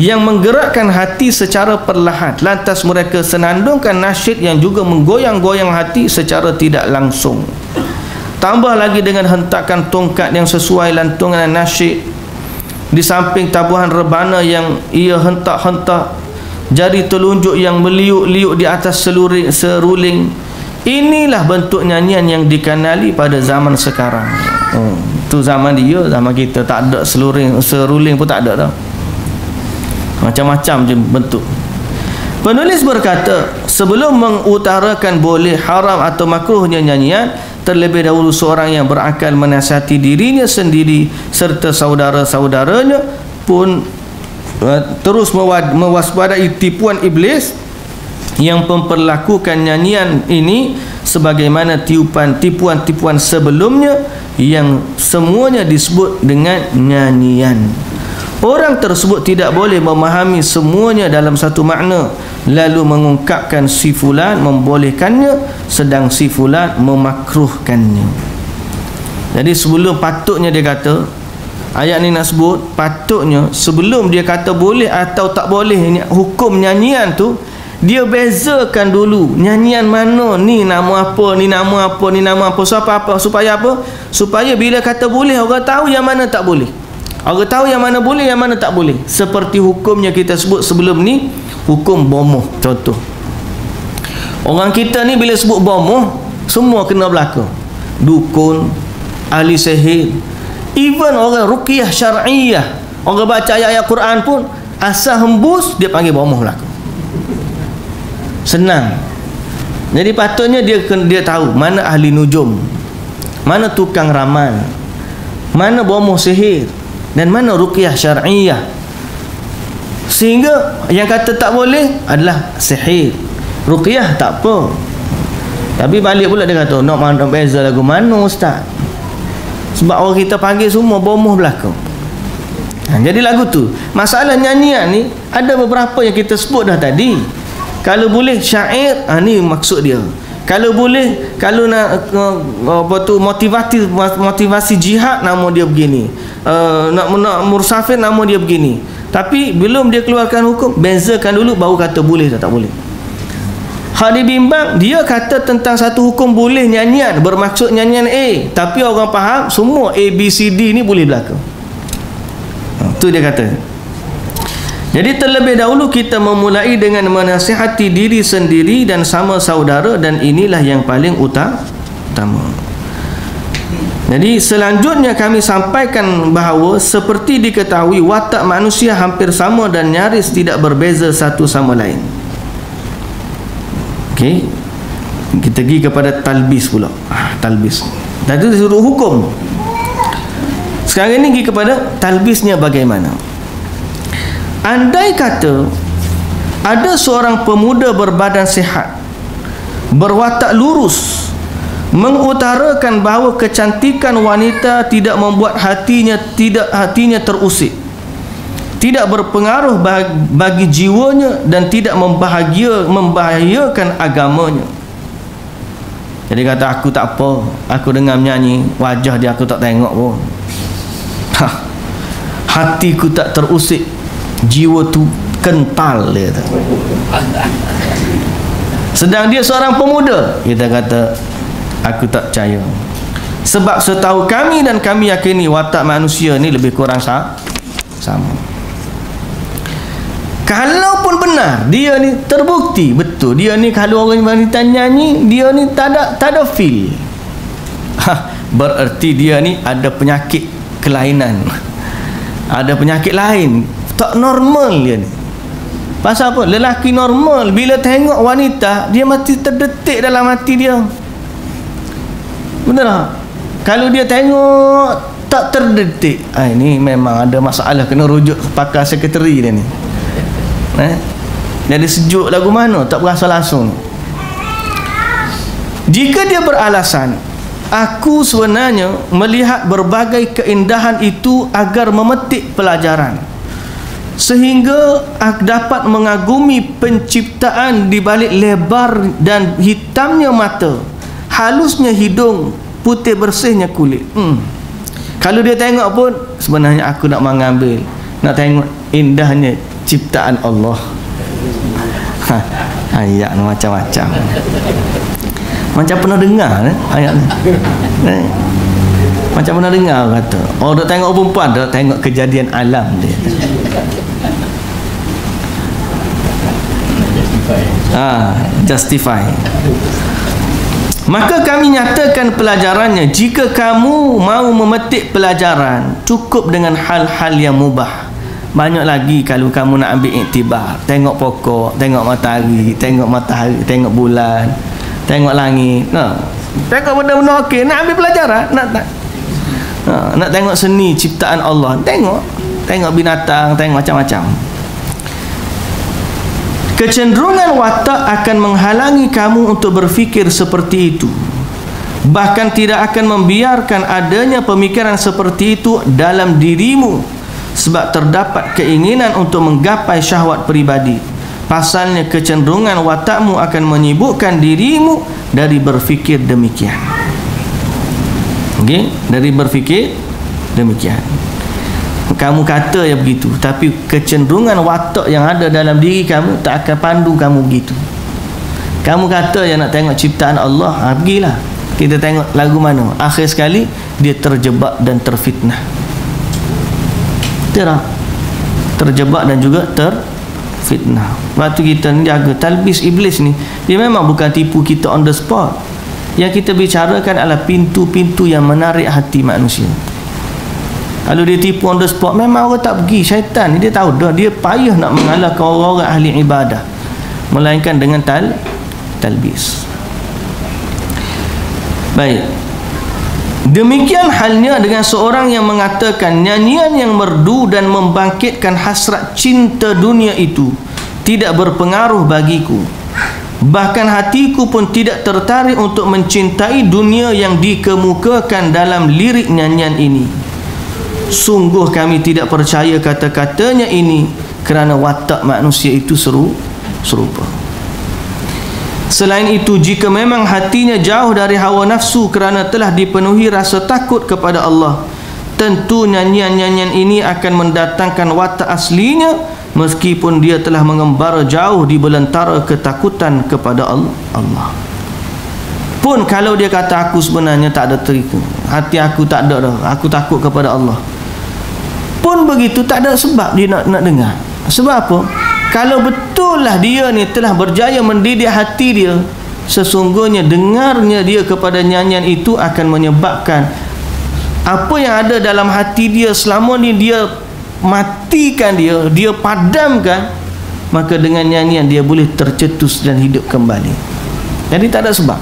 yang menggerakkan hati secara perlahan. Lantas mereka senandungkan nasyid yang juga menggoyang-goyang hati secara tidak langsung. Tambah lagi dengan hentakan tongkat yang sesuai lantungan nasyid, di samping tabuhan rebana yang ia hentak-hentak, jari telunjuk yang meliuk-liuk di atas seruling. Inilah bentuk nyanyian yang dikenali pada zaman sekarang. Tu zaman dia, zaman kita tak ada seruling pun tak ada dah. Macam-macam je bentuk. Penulis berkata, sebelum mengutarakan boleh, haram atau makruhnya nyanyian, terlebih dahulu seorang yang berakal menasihati dirinya sendiri serta saudara-saudaranya pun terus mewaspadai tipuan iblis yang memperlakukan nyanyian ini sebagaimana tipuan-tipuan sebelumnya yang semuanya disebut dengan nyanyian. Orang tersebut tidak boleh memahami semuanya dalam satu makna, lalu mengungkapkan si fulan membolehkannya sedang si fulan memakruhkannya. Jadi sebelum, patutnya dia kata, ayat ni nak sebut, patutnya sebelum dia kata boleh atau tak boleh hukum nyanyian tu, dia bezakan dulu nyanyian mana, ni nama apa, ni nama apa, ni nama apa, supaya apa? Supaya bila kata boleh, orang tahu yang mana tak boleh. Orang tahu yang mana boleh, yang mana tak boleh. Seperti hukumnya kita sebut sebelum ni, hukum bomoh. Contoh, orang kita ni bila sebut bomoh, semua kena belaka. Dukun, ahli sihir, even orang ruqyah syar'iyah, orang baca ayat-ayat Quran pun, asal hembus dia panggil bomoh belaka. Senang. Jadi patutnya dia tahu mana ahli nujum, mana tukang ramal, mana bomoh sihir, dan mana ruqyah syar'iyah. Sehingga yang kata tak boleh adalah sihir. Ruqyah tak apa, Tapi balik pula dia kata, nak mana beza lagu mana ustaz? Sebab orang kita panggil semua bomoh belakang. Jadi lagu tu, masalah nyanyian ni ada beberapa yang kita sebut dah tadi. Kalau boleh syair, ni maksud dia. Kalau boleh, kalau nak apa tu motivasi jihad, nama dia begini. Nak mursafir, nama dia begini. Tapi belum dia keluarkan hukum, bezakan dulu baru kata boleh tak boleh. Hak dibimbang, dia kata tentang satu hukum boleh nyanyian, bermaksud nyanyian A, tapi orang faham semua A, B, C, D ni boleh belaka. Tu dia kata. Jadi terlebih dahulu kita memulai dengan menasihati diri sendiri dan sama saudara, dan inilah yang paling utama. Jadi selanjutnya kami sampaikan bahawa seperti diketahui watak manusia hampir sama dan nyaris tidak berbeza satu sama lain. Okey. Kita pergi kepada talbis pula. Talbis. Tadi disuruh hukum. Sekarang ini pergi kepada talbisnya bagaimana. Andai kata ada seorang pemuda berbadan sihat, berwatak lurus, mengutarakan bahawa kecantikan wanita tidak membuat hatinya terusik, tidak berpengaruh bagi jiwanya, dan tidak membahayakan agamanya. Jadi kata, aku tak apa, aku dengar menyanyi, wajah dia aku tak tengok pun, hatiku tak terusik, jiwa tu kental, dia kata. Sedang dia seorang pemuda, kita kata aku tak percaya. Sebab setahu kami dan kami yakini watak manusia ni lebih kurang sama. Kalaupun benar dia ni terbukti betul, dia ni kalau orang wanita nyanyi, dia ni tak ada feel, bererti dia ni ada penyakit kelainan, ada penyakit lain, tak normal dia ni. Pasal apa? Lelaki normal bila tengok wanita, dia mesti terdetik dalam hati dia. Betul tak? Kalau dia tengok tak terdetik, ini memang ada masalah, kena rujuk pakar sekretari dia ni. Jadi sejuk lagu mana tak berasa langsung. Jika dia beralasan, aku sebenarnya melihat berbagai keindahan itu agar memetik pelajaran, sehingga aku dapat mengagumi penciptaan di balik lebar dan hitamnya mata, halusnya hidung, putih bersihnya kulit. Kalau dia tengok pun, sebenarnya aku nak mengambil, nak tengok indahnya ciptaan Allah. Ayat macam-macam. Macam pernah dengar ayat ni. Macam pernah dengar kata, oh dah tengok perempuan, dah tengok kejadian alam dia. Justify. Maka kami nyatakan pelajarannya, jika kamu mau memetik pelajaran, cukup dengan hal-hal yang mubah. Banyak lagi kalau kamu nak ambil iktibar. Tengok pokok, tengok matahari, tengok bulan, tengok langit. Tengok benda-benda okey, nak ambil pelajaran, nak tengok seni ciptaan Allah, tengok binatang, tengok macam-macam. Kecenderungan watak akan menghalangi kamu untuk berfikir seperti itu, bahkan tidak akan membiarkan adanya pemikiran seperti itu dalam dirimu, sebab terdapat keinginan untuk menggapai syahwat peribadi. Pasalnya kecenderungan watakmu akan menyibukkan dirimu dari berfikir demikian. Okey, dari berfikir demikian. Kamu kata ya begitu, tapi kecenderungan watak yang ada dalam diri kamu tak akan pandu kamu begitu. Kamu kata yang nak tengok ciptaan Allah, pergilah kita tengok lagu mana. Akhir sekali dia terjebak dan terfitnah. Terjebak dan juga terfitnah. Waktu kita ni jaga talbis iblis ni, dia memang bukan tipu kita on the spot. Yang kita bicarakan adalah pintu-pintu yang menarik hati manusia. Kalau dia tipu on the spot, memang orang tak pergi. Syaitan ni dia tahu dah, dia payah nak mengalahkan orang-orang ahli ibadah, melainkan dengan talbis. Baik. Demikian halnya dengan seorang yang mengatakan nyanyian yang merdu dan membangkitkan hasrat cinta dunia itu tidak berpengaruh bagiku. Bahkan hatiku pun tidak tertarik untuk mencintai dunia yang dikemukakan dalam lirik nyanyian ini. Sungguh kami tidak percaya kata-katanya ini, kerana watak manusia itu serupa. Selain itu, jika memang hatinya jauh dari hawa nafsu kerana telah dipenuhi rasa takut kepada Allah, tentu nyanyian-nyanyian ini akan mendatangkan watak aslinya, meskipun dia telah mengembara jauh di belantara ketakutan kepada Allah. Pun kalau dia kata aku sebenarnya tak ada terika, hati aku tak ada dah, aku takut kepada Allah, pun begitu, tak ada sebab dia nak dengar. Sebab apa? Kalau betul lah dia ni telah berjaya mendidik hati dia, sesungguhnya dengarnya dia kepada nyanyian itu akan menyebabkan apa yang ada dalam hati dia selama ni dia matikan, dia padamkan, maka dengan nyanyian dia boleh tercetus dan hidup kembali. Jadi tak ada sebab.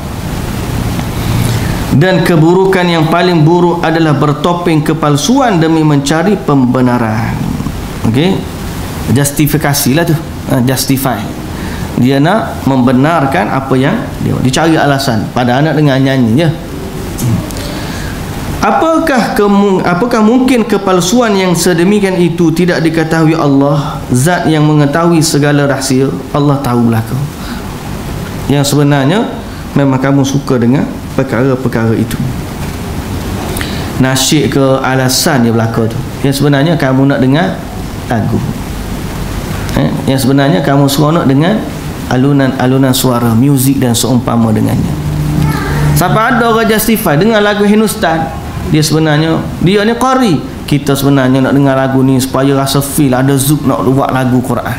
Dan keburukan yang paling buruk adalah bertopeng kepalsuan demi mencari pembenaran. Okey, justifikasilah tu, justify. Dia nak membenarkan apa yang dia cari alasan pada anak dengan nyanyi ya. Apakah mungkin kepalsuan yang sedemikian itu tidak diketahui Allah, zat yang mengetahui segala rahsia? Allah tahu belaka. Yang sebenarnya memang kamu suka dengan perkara-perkara itu. Nasyid ke alasan dia belaka tu. Yang sebenarnya kamu nak dengar lagu. Yang sebenarnya kamu seronok dengan alunan-alunan suara, muzik dan seumpama dengannya. Sampai ada orang justify dengar lagu Hindustan, dia sebenarnya dia ni qari, kita sebenarnya nak dengar lagu ni supaya rasa feel ada zuk nak buat lagu Quran.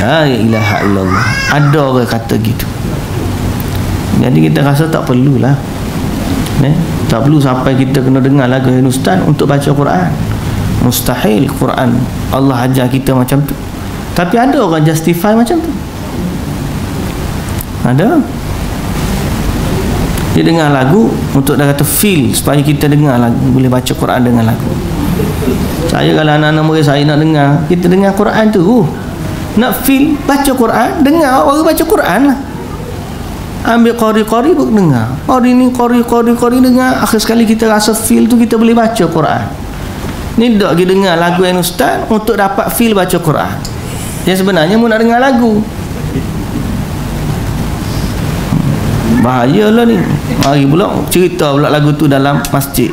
La ilaha illallah. Ada orang kata gitu. Jadi kita rasa tak perlulah, tak perlu sampai kita kena dengar lagu Hindustan untuk baca Quran. Mustahil. Quran Allah ajar kita macam tu. Tapi ada orang justify macam tu. Ada. Dia dengar lagu untuk dah kata feel, supaya kita dengar lagu, boleh baca Quran dengan lagu. Saya kalau anak-anak murid saya nak dengar, kita dengar Quran tu, nak feel baca Quran, dengar orang baca Quran lah. Ambil qari-qari pun dengar, qari ni qari dengar, akhir sekali kita rasa feel tu, kita boleh baca Quran. Ni tak kita dengar lagu yang ustaz untuk dapat feel baca Quran. Yang sebenarnya mu nak dengar lagu. Bahayalah ni. Mari pula cerita pula lagu tu dalam masjid.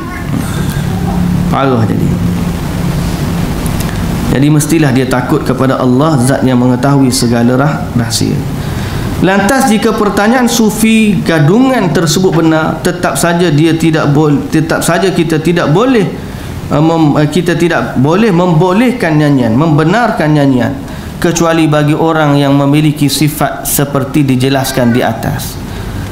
Parah jadi. Jadi mestilah dia takut kepada Allah, zat yang mengetahui segala rahsia. Lantas jika pertanyaan sufi gadungan tersebut benar, tetap saja kita tidak boleh membolehkan nyanyian, membenarkan nyanyian, kecuali bagi orang yang memiliki sifat seperti dijelaskan di atas.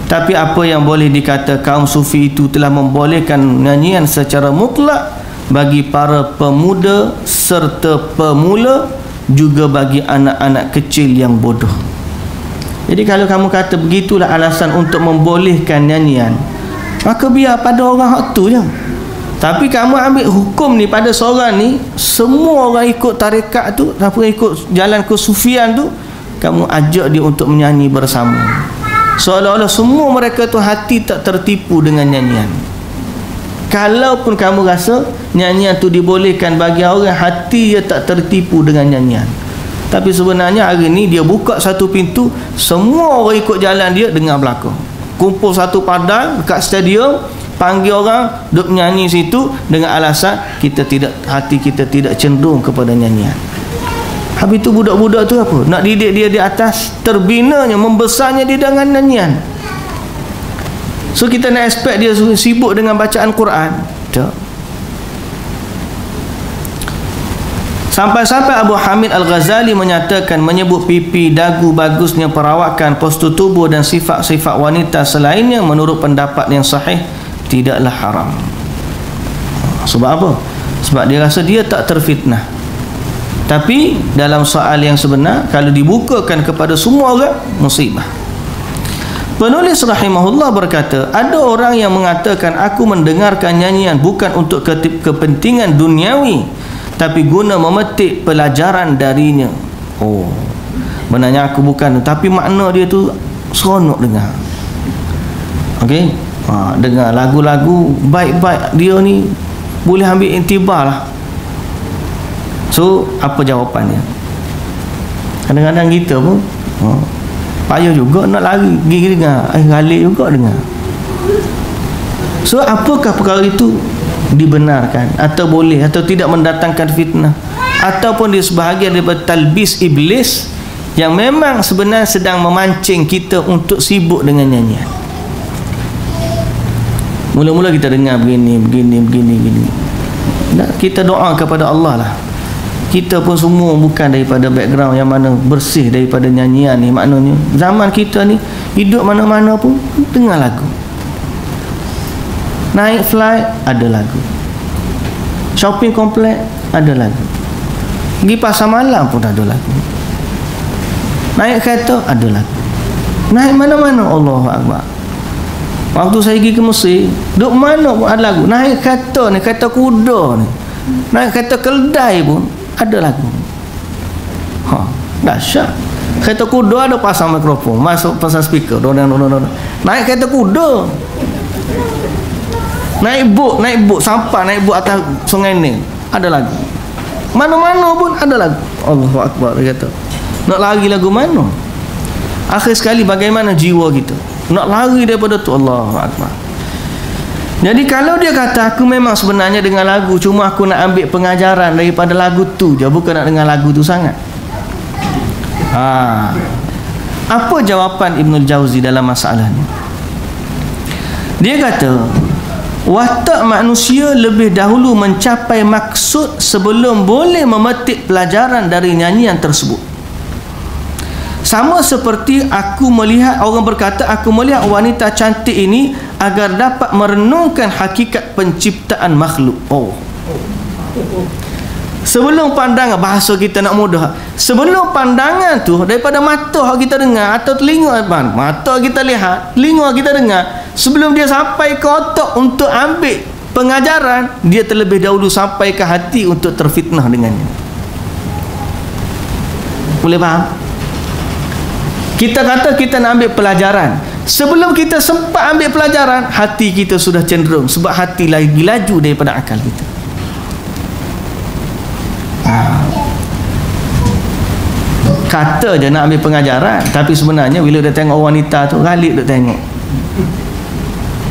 Tapi apa yang boleh dikata, kaum sufi itu telah membolehkan nyanyian secara mutlak bagi para pemuda serta pemula, juga bagi anak-anak kecil yang bodoh. Jadi kalau kamu kata begitulah alasan untuk membolehkan nyanyian, maka biar pada orang hak tu je. Tapi kamu ambil hukum ni pada seorang ni, semua orang ikut tarekat tu, siapa ikut jalan kesufian tu, kamu ajak dia untuk menyanyi bersama, seolah-olah semua mereka tu hati tak tertipu dengan nyanyian. Kalaupun kamu rasa nyanyian tu dibolehkan bagi orang hati dia tak tertipu dengan nyanyian, tapi sebenarnya hari ni dia buka satu pintu, semua orang ikut jalan dia dengar belakang, kumpul satu padang dekat stadium, panggil orang duk nyanyi situ dengan alasan hati kita tidak cenderung kepada nyanyian. Habis tu budak-budak tu apa? Nak didik dia di atas, terbinanya, membesarnya dia dengan nyanyian. So kita nak expect dia sibuk dengan bacaan Quran? Tak. Sampai-sampai Abu Hamid Al-Ghazali menyatakan, menyebut pipi, dagu, bagusnya perawakan, postur tubuh dan sifat-sifat wanita selainnya menurut pendapat yang sahih tidaklah haram. Sebab apa? Sebab dia rasa dia tak terfitnah. Tapi dalam soal yang sebenar, kalau dibukakan kepada semua orang, musibah. Penulis rahimahullah berkata, ada orang yang mengatakan, aku mendengarkan nyanyian bukan untuk kepentingan duniawi, tapi guna memetik pelajaran darinya. benarnya aku bukan, tapi makna dia tu seronok dengar. Okey, dengar lagu-lagu baik-baik dia ni boleh ambil intibar lah. So apa jawapannya? Kadang-kadang kita pun payah juga nak lari pergi dengar, galik juga dengar. So apakah perkara itu dibenarkan atau boleh atau tidak mendatangkan fitnah, ataupun dia sebahagian daripada talbis iblis yang memang sebenarnya sedang memancing kita untuk sibuk dengan nyanyian. Mula-mula kita dengar begini. Nah, kita doa kepada Allah lah. Kita pun semua bukan daripada background yang mana bersih daripada nyanyian ni. Maknanya zaman kita ni hidup mana-mana pun dengar lagu. Naik flight ada lagu, shopping komplek ada lagu, pergi pasar malam pun ada lagu, naik kereta ada lagu, naik mana-mana Allahu Akbar. Waktu saya pergi ke Mesir, duduk mana pun ada lagu. Naik kereta ni, kereta kuda ni, naik kereta keldai pun ada lagu. Dahsyat. Kereta kuda ada pasang mikrofon, masuk pasang speaker, naik kereta kuda. Naik bot sampai naik bot atas sungai ni ada lagu. Mana-mana pun ada lagu. Allahu Akbar, dia kata. Nak lari lagu mana? Akhir sekali bagaimana jiwa kita? Nak lari daripada tu. Allahu Akbar. Jadi kalau dia kata aku memang sebenarnya dengan lagu, cuma aku nak ambil pengajaran daripada lagu tu je, bukan nak dengar lagu tu sangat. Apa jawapan Ibnul Jauzi dalam masalah ni? Dia kata watak manusia lebih dahulu mencapai maksud sebelum boleh memetik pelajaran dari nyanyian tersebut. Sama seperti orang berkata, aku melihat wanita cantik ini agar dapat merenungkan hakikat penciptaan makhluk. Sebelum pandangan, bahasa kita nak mudah, sebelum pandangan tu daripada mata kita dengar atau telinga, mata kita lihat, telinga kita dengar, sebelum dia sampai ke otak untuk ambil pengajaran, dia terlebih dahulu sampai ke hati untuk terfitnah dengannya. Boleh faham? Kita kata kita nak ambil pelajaran, sebelum kita sempat ambil pelajaran, hati kita sudah cenderung, sebab hati lagi laju daripada akal kita. Kata je nak ambil pengajaran, tapi sebenarnya bila dia tengok wanita tu, galik dia tengok.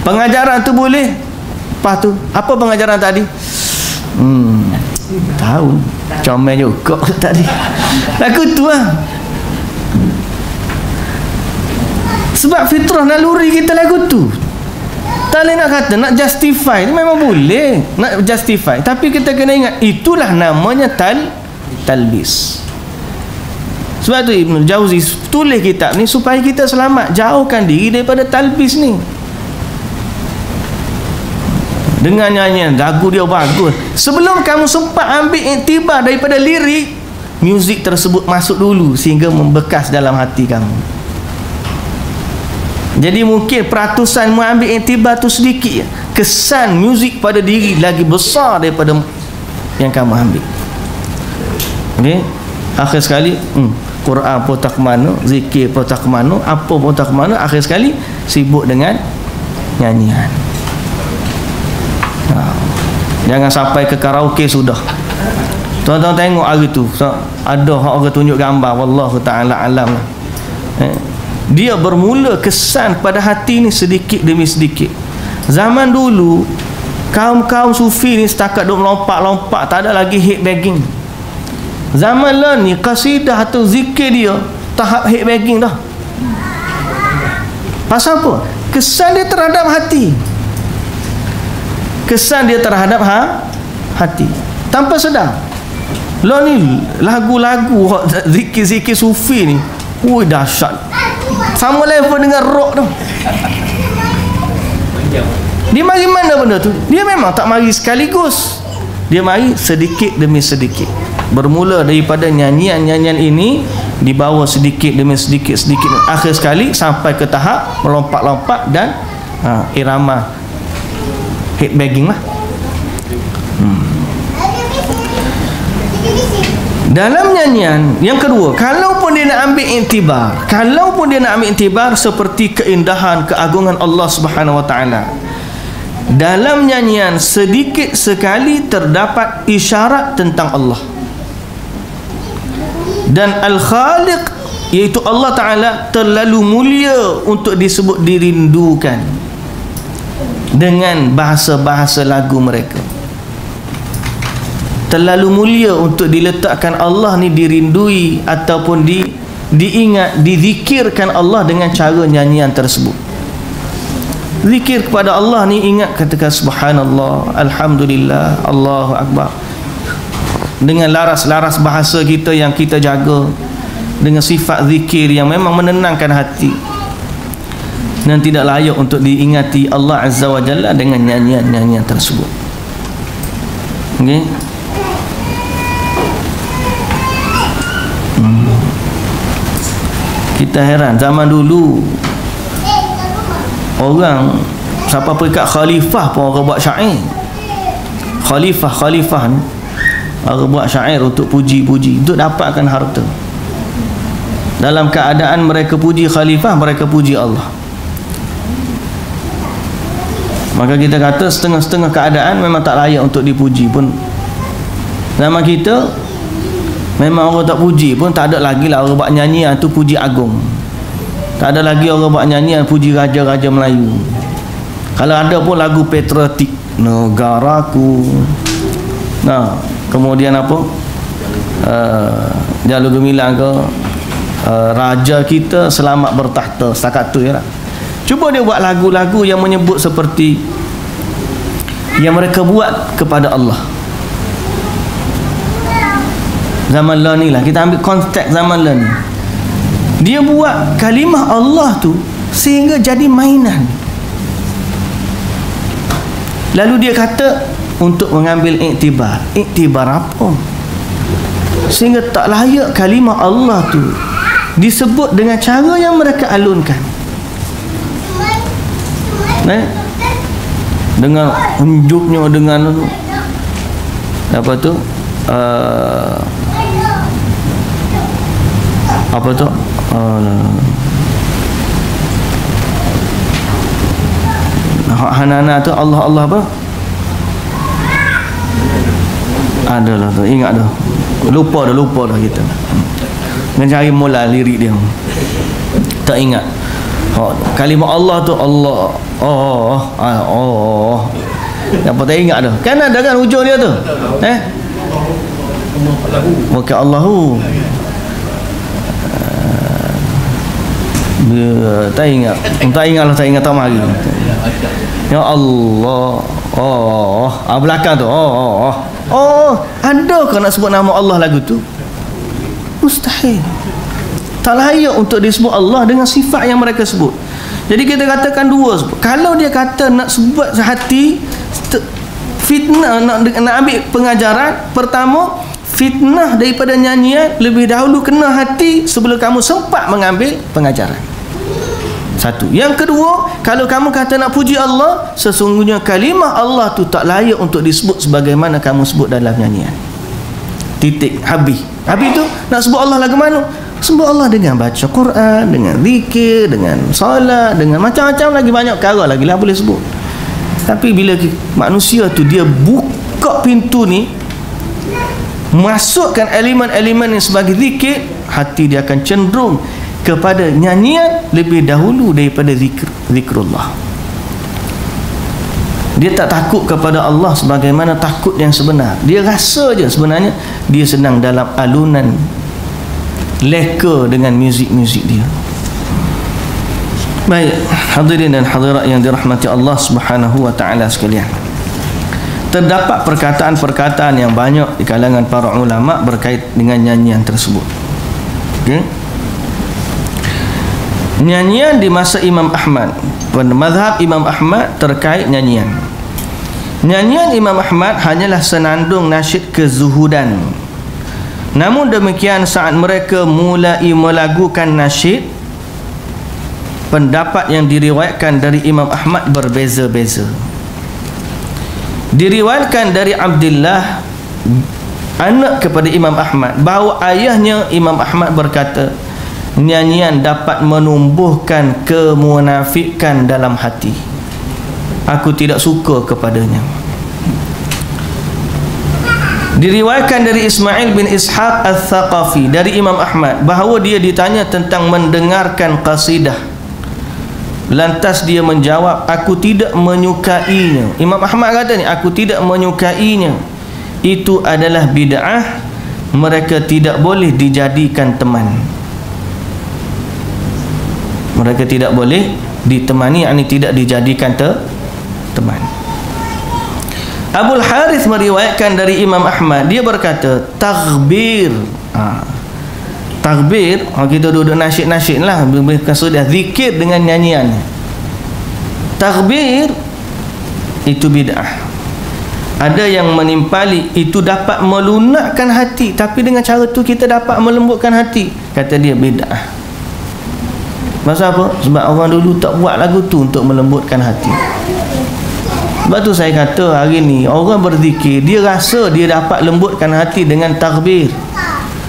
Pengajaran tu boleh, lepas tu apa pengajaran tadi? Tahu, comel juga tadi. Lagu tu lah. Sebab fitrah naluri kita lagu tu. Tak boleh nak kata nak justify, ni memang boleh nak justify, tapi kita kena ingat itulah namanya talbis. Sebab tu Ibnul Jauzi tulis kitab ni supaya kita selamat, jauhkan diri daripada talbis ni. Dengan nyanyian lagu dia bagus, sebelum kamu sempat ambil iktibar daripada lirik, muzik tersebut masuk dulu sehingga membekas dalam hati kamu. Jadi mungkin peratusanmu ambil iktibar tu sedikit, kesan muzik pada diri lagi besar daripada yang kamu ambil. Okay? Akhir sekali Quran pun tak ke mana, zikir pun tak ke mana, apa pun tak ke mana, akhir sekali sibuk dengan nyanyian. Jangan sampai ke karaoke sudah. Tuan-tuan tengok hari tu ada orang tunjuk gambar, wallahu ta'ala alam lah. Dia bermula kesan pada hati ni sedikit demi sedikit. Zaman dulu kaum-kaum sufi ni setakat duk melompat-lompat, tak ada lagi hit bagging. Zaman lah ni qasidah atau zikir dia tahap hit bagging dah. Pasal apa? Kesan dia terhadap hati. Kesan dia terhadap hati. Tanpa sedar. Lah ni lagu-lagu zikir-zikir sufi ni, dahsyat. Sama level dengan rock tu. Dia mari mana benda tu? Dia memang tak mari sekaligus. Dia mari sedikit demi sedikit. Bermula daripada nyanyian-nyanyian ini, dibawa sedikit demi sedikit, akhir sekali sampai ke tahap melompat-lompat dan irama hit bagging lah. Dalam nyanyian yang kedua, kalaupun dia nak ambil iktibar seperti keindahan, keagungan Allah Subhanahu wa taala, dalam nyanyian sedikit sekali terdapat isyarat tentang Allah. Dan Al-Khaliq, iaitu Allah Ta'ala, terlalu mulia untuk disebut dirindukan dengan bahasa-bahasa lagu mereka. Terlalu mulia untuk diletakkan Allah ni dirindui ataupun diingat, dizikirkan Allah dengan cara nyanyian tersebut. Zikir kepada Allah ni, ingat, katakan subhanallah, alhamdulillah, Allahu akbar, dengan laras-laras bahasa kita yang kita jaga, dengan sifat zikir yang memang menenangkan hati, dan tidak layak untuk diingati Allah Azza wa Jalla dengan nyanyian-nyanyian tersebut. Okey. Kita heran, zaman dulu orang siapa peringkat khalifah pun orang buat syair. Khalifah ni orang buat syair untuk puji-puji, untuk dapatkan harta. Dalam keadaan mereka puji khalifah, mereka puji Allah. Maka kita kata setengah-setengah keadaan memang tak layak untuk dipuji pun. Zaman kita memang orang tak puji pun, tak ada lagi lah orang buat nyanyian tu puji agung. Tak ada lagi orang buat nyanyian puji raja-raja Melayu. Kalau ada pun lagu patriotik, negaraku. Nah, kemudian apa? Jalur Gemilang ke, raja kita selamat bertahta, setakat tu je lah. Cuba dia buat lagu-lagu yang menyebut seperti yang mereka buat kepada Allah. Zaman lah ni lah, kita ambil konteks zaman lah ni. Dia buat kalimah Allah tu sehingga jadi mainan. Lalu dia kata untuk mengambil iktibar. Iktibar apa? Sehingga tak layak kalimah Allah tu disebut dengan cara yang mereka alunkan. Dengan unjuknya, dengan apa tu? Apa tu? Hanana tu Allah apa? Adalah tu, ingat dah. Lupa dah kita. Mencari mula lirik dia. Tak ingat. Kalimah Allah tu Allah. Apa tak ingat dah. Kan ada kan hujung dia tu. Maka Allahu. Tak ingat tak mari. Ya Allah. Belakang tu. Ada ke nak sebut nama Allah lagu tu? Mustahil. Tak layak untuk disebut Allah dengan sifat yang mereka sebut. Jadi kita katakan dua. Kalau dia kata nak sebut hati fitnah, nak ambil pengajaran, pertama fitnah daripada nyanyian lebih dahulu kena hati sebelum kamu sempat mengambil pengajaran. Satu. Yang kedua, kalau kamu kata nak puji Allah, sesungguhnya kalimah Allah tu tak layak untuk disebut sebagaimana kamu sebut dalam nyanyian. Titik, habis. Habis tu nak sebut Allah lagu mana? Sebut Allah dengan baca Quran, dengan zikir, dengan solat, dengan macam-macam lagi, banyak perkara lagi lah boleh sebut. Tapi bila manusia tu dia buka pintu ni, masukkan elemen-elemen yang sebagai zikir, hati dia akan cenderung kepada nyanyian lebih dahulu daripada zikrullah. Dia tak takut kepada Allah sebagaimana takut yang sebenar. Dia rasa je sebenarnya dia sedang dalam alunan leka dengan muzik-muzik dia. Baik, hadirin dan hadirat yang dirahmati Allah Subhanahu wa taala sekalian. Terdapat perkataan-perkataan yang banyak di kalangan para ulama berkait dengan nyanyian tersebut. Okay? Nyanyian di masa Imam Ahmad, pada mazhab Imam Ahmad terkait nyanyian. Nyanyian Imam Ahmad hanyalah senandung nasyid kezuhudan. Namun demikian saat mereka mulai melagukan nasyid, pendapat yang diriwayatkan dari Imam Ahmad berbeza-beza. Diriwayatkan dari Abdullah anak kepada Imam Ahmad, bahawa ayahnya Imam Ahmad berkata, nyanyian dapat menumbuhkan kemunafikan dalam hati. Aku tidak suka kepadanya. Diriwayatkan dari Ismail bin Ishaq Al-Thaqafi dari Imam Ahmad bahawa dia ditanya tentang mendengarkan qasidah, lantas dia menjawab, aku tidak menyukainya. Imam Ahmad kata ni, aku tidak menyukainya. Itu adalah bid'ah, mereka tidak boleh dijadikan teman. Mereka tidak boleh ditemani, yakni tidak dijadikan teman. Abul Harith meriwayatkan dari Imam Ahmad, dia berkata, taghbir. Taghbir, kita duduk nasyid-nasyid lah, sudah zikir dengan nyanyian. Taghbir itu bid'ah. Ada yang menimpali itu dapat melunakkan hati, tapi dengan cara tu kita dapat melembutkan hati. Kata dia bid'ah. Masa apa? Sebab orang dulu tak buat lagu tu untuk melembutkan hati. Sebab tu saya kata hari ni orang berzikir, dia rasa dia dapat lembutkan hati dengan takbir,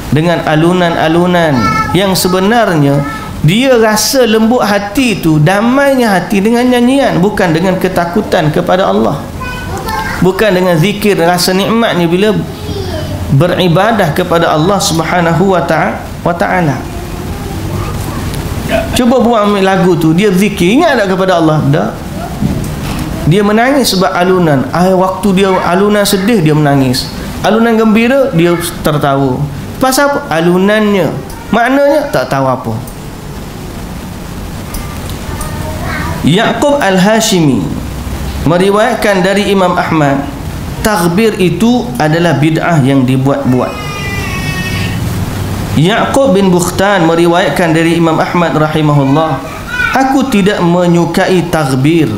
dengan alunan-alunan yang sebenarnya dia rasa lembut hati tu, damainya hati dengan nyanyian, bukan dengan ketakutan kepada Allah, bukan dengan zikir rasa nikmatnya bila beribadah kepada Allah Subhanahu wa ta'ala. Cuba buat ambil lagu tu, dia zikir, ingat tak kepada Allah? Dah. Dia menangis sebab alunan. Waktu dia alunan sedih, dia menangis. Alunan gembira, dia tertawa. Pasal apa? Alunannya. Maknanya tak tahu apa. Ya'qub Al-Hashimi meriwayatkan dari Imam Ahmad, takbir itu adalah bid'ah yang dibuat-buat. Ya'qub bin Bukhtan meriwayatkan dari Imam Ahmad rahimahullah, aku tidak menyukai takbir.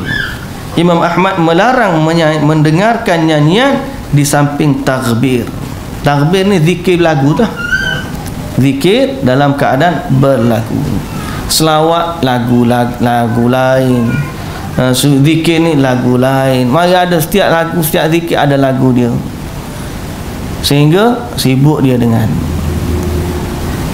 Imam Ahmad melarang mendengarkan nyanyian di samping takbir. Takbir ni zikir lagu dah. Zikir dalam keadaan berlagu. Selawat lagu lain. Zikir ni lagu lain. Mari ada setiap lagu, setiap zikir ada lagu dia. Sehingga sibuk dia dengan.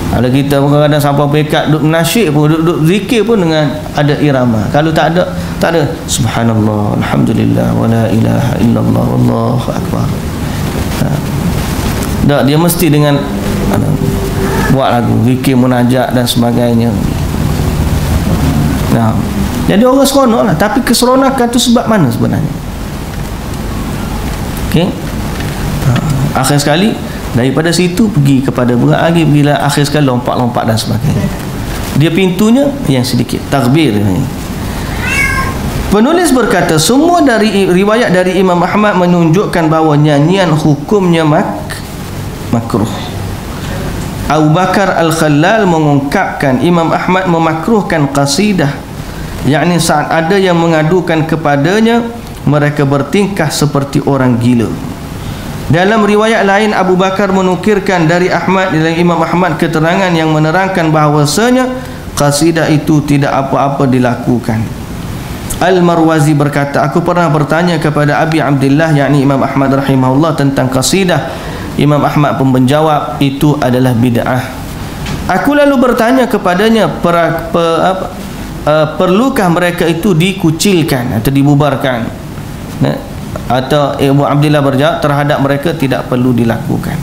Ada kita kadang-kadang sampai pekat duduk nasyid pun, duduk zikir pun dengan ada irama. Kalau tak ada subhanallah, alhamdulillah, wala ilaha illallah, wallahu akbar. Tak, dia mesti dengan buat lagu, zikir, munajat dan sebagainya. Nah, jadi orang seronok lah. Tapi keseronokan tu sebab mana sebenarnya? Okey. Akhir sekali daripada situ pergi kepada berat lagi, pergilah akhir sekali lompat-lompat dan sebagainya. Dia pintunya yang sedikit takbir ni. Penulis berkata, semua dari riwayat dari Imam Ahmad menunjukkan bahawa nyanyian hukumnya makruh. Abu Bakar Al-Khallal mengungkapkan Imam Ahmad memakruhkan qasidah, yakni saat ada yang mengadukan kepadanya mereka bertingkah seperti orang gila. Dalam riwayat lain, Abu Bakar menukirkan dari Ahmad, dari Imam Ahmad, keterangan yang menerangkan bahawasanya qasidah itu tidak apa-apa dilakukan. Al-Marwazi berkata, aku pernah bertanya kepada Abi Abdullah, yakni Imam Ahmad rahimahullah, tentang qasidah. Imam Ahmad pun menjawab, itu adalah bid'ah. Aku lalu bertanya kepadanya, perlukah mereka itu dikucilkan atau dibubarkan? Atau Abu Abdullah berjawab, terhadap mereka tidak perlu dilakukan.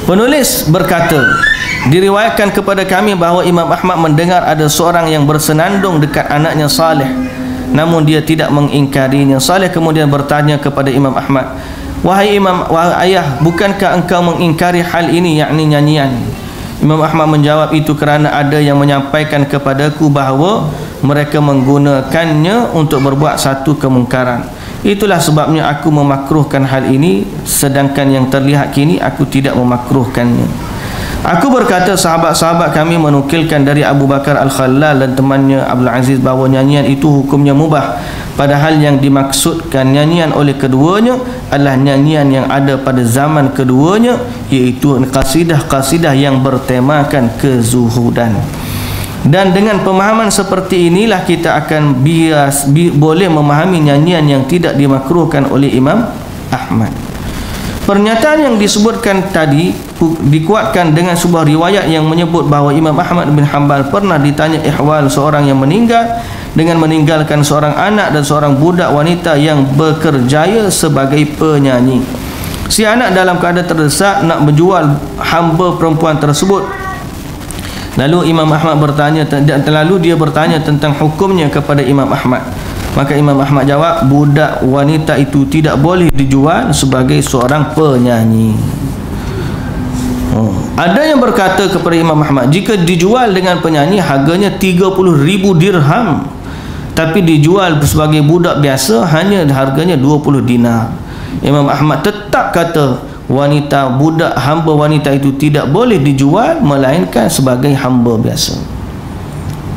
Penulis berkata, diriwayatkan kepada kami bahawa Imam Ahmad mendengar ada seorang yang bersenandung dekat anaknya Saleh, namun dia tidak mengingkarinya. Saleh kemudian bertanya kepada Imam Ahmad, wahai ayah, bukankah engkau mengingkari hal ini, yakni nyanyian? Imam Ahmad menjawab, itu kerana ada yang menyampaikan kepadaku bahawa mereka menggunakannya untuk berbuat satu kemungkaran. Itulah sebabnya aku memakruhkan hal ini, sedangkan yang terlihat kini aku tidak memakruhkannya. Aku berkata, sahabat-sahabat kami menukilkan dari Abu Bakar Al-Khallal dan temannya Abdul Aziz bahawa nyanyian itu hukumnya mubah, padahal yang dimaksudkan nyanyian oleh keduanya adalah nyanyian yang ada pada zaman keduanya, iaitu qasidah-qasidah yang bertemakan kezuhudan. Dan dengan pemahaman seperti inilah kita akan boleh memahami nyanyian yang tidak dimakruhkan oleh Imam Ahmad. Pernyataan yang disebutkan tadi dikuatkan dengan sebuah riwayat yang menyebut bahawa Imam Ahmad bin Hanbal pernah ditanya ihwal seorang yang meninggal dengan meninggalkan seorang anak dan seorang budak wanita yang bekerjaya sebagai penyanyi. Si anak dalam keadaan terdesak nak menjual hamba perempuan tersebut. Lalu Imam Ahmad bertanya, lalu dia bertanya tentang hukumnya kepada Imam Ahmad. Maka Imam Ahmad jawab, budak wanita itu tidak boleh dijual sebagai seorang penyanyi. Ada yang berkata kepada Imam Ahmad, jika dijual dengan penyanyi harganya 30,000 dirham, tapi dijual sebagai budak biasa hanya harganya 20 dinar. Imam Ahmad tetap kata wanita, budak hamba wanita itu tidak boleh dijual melainkan sebagai hamba biasa.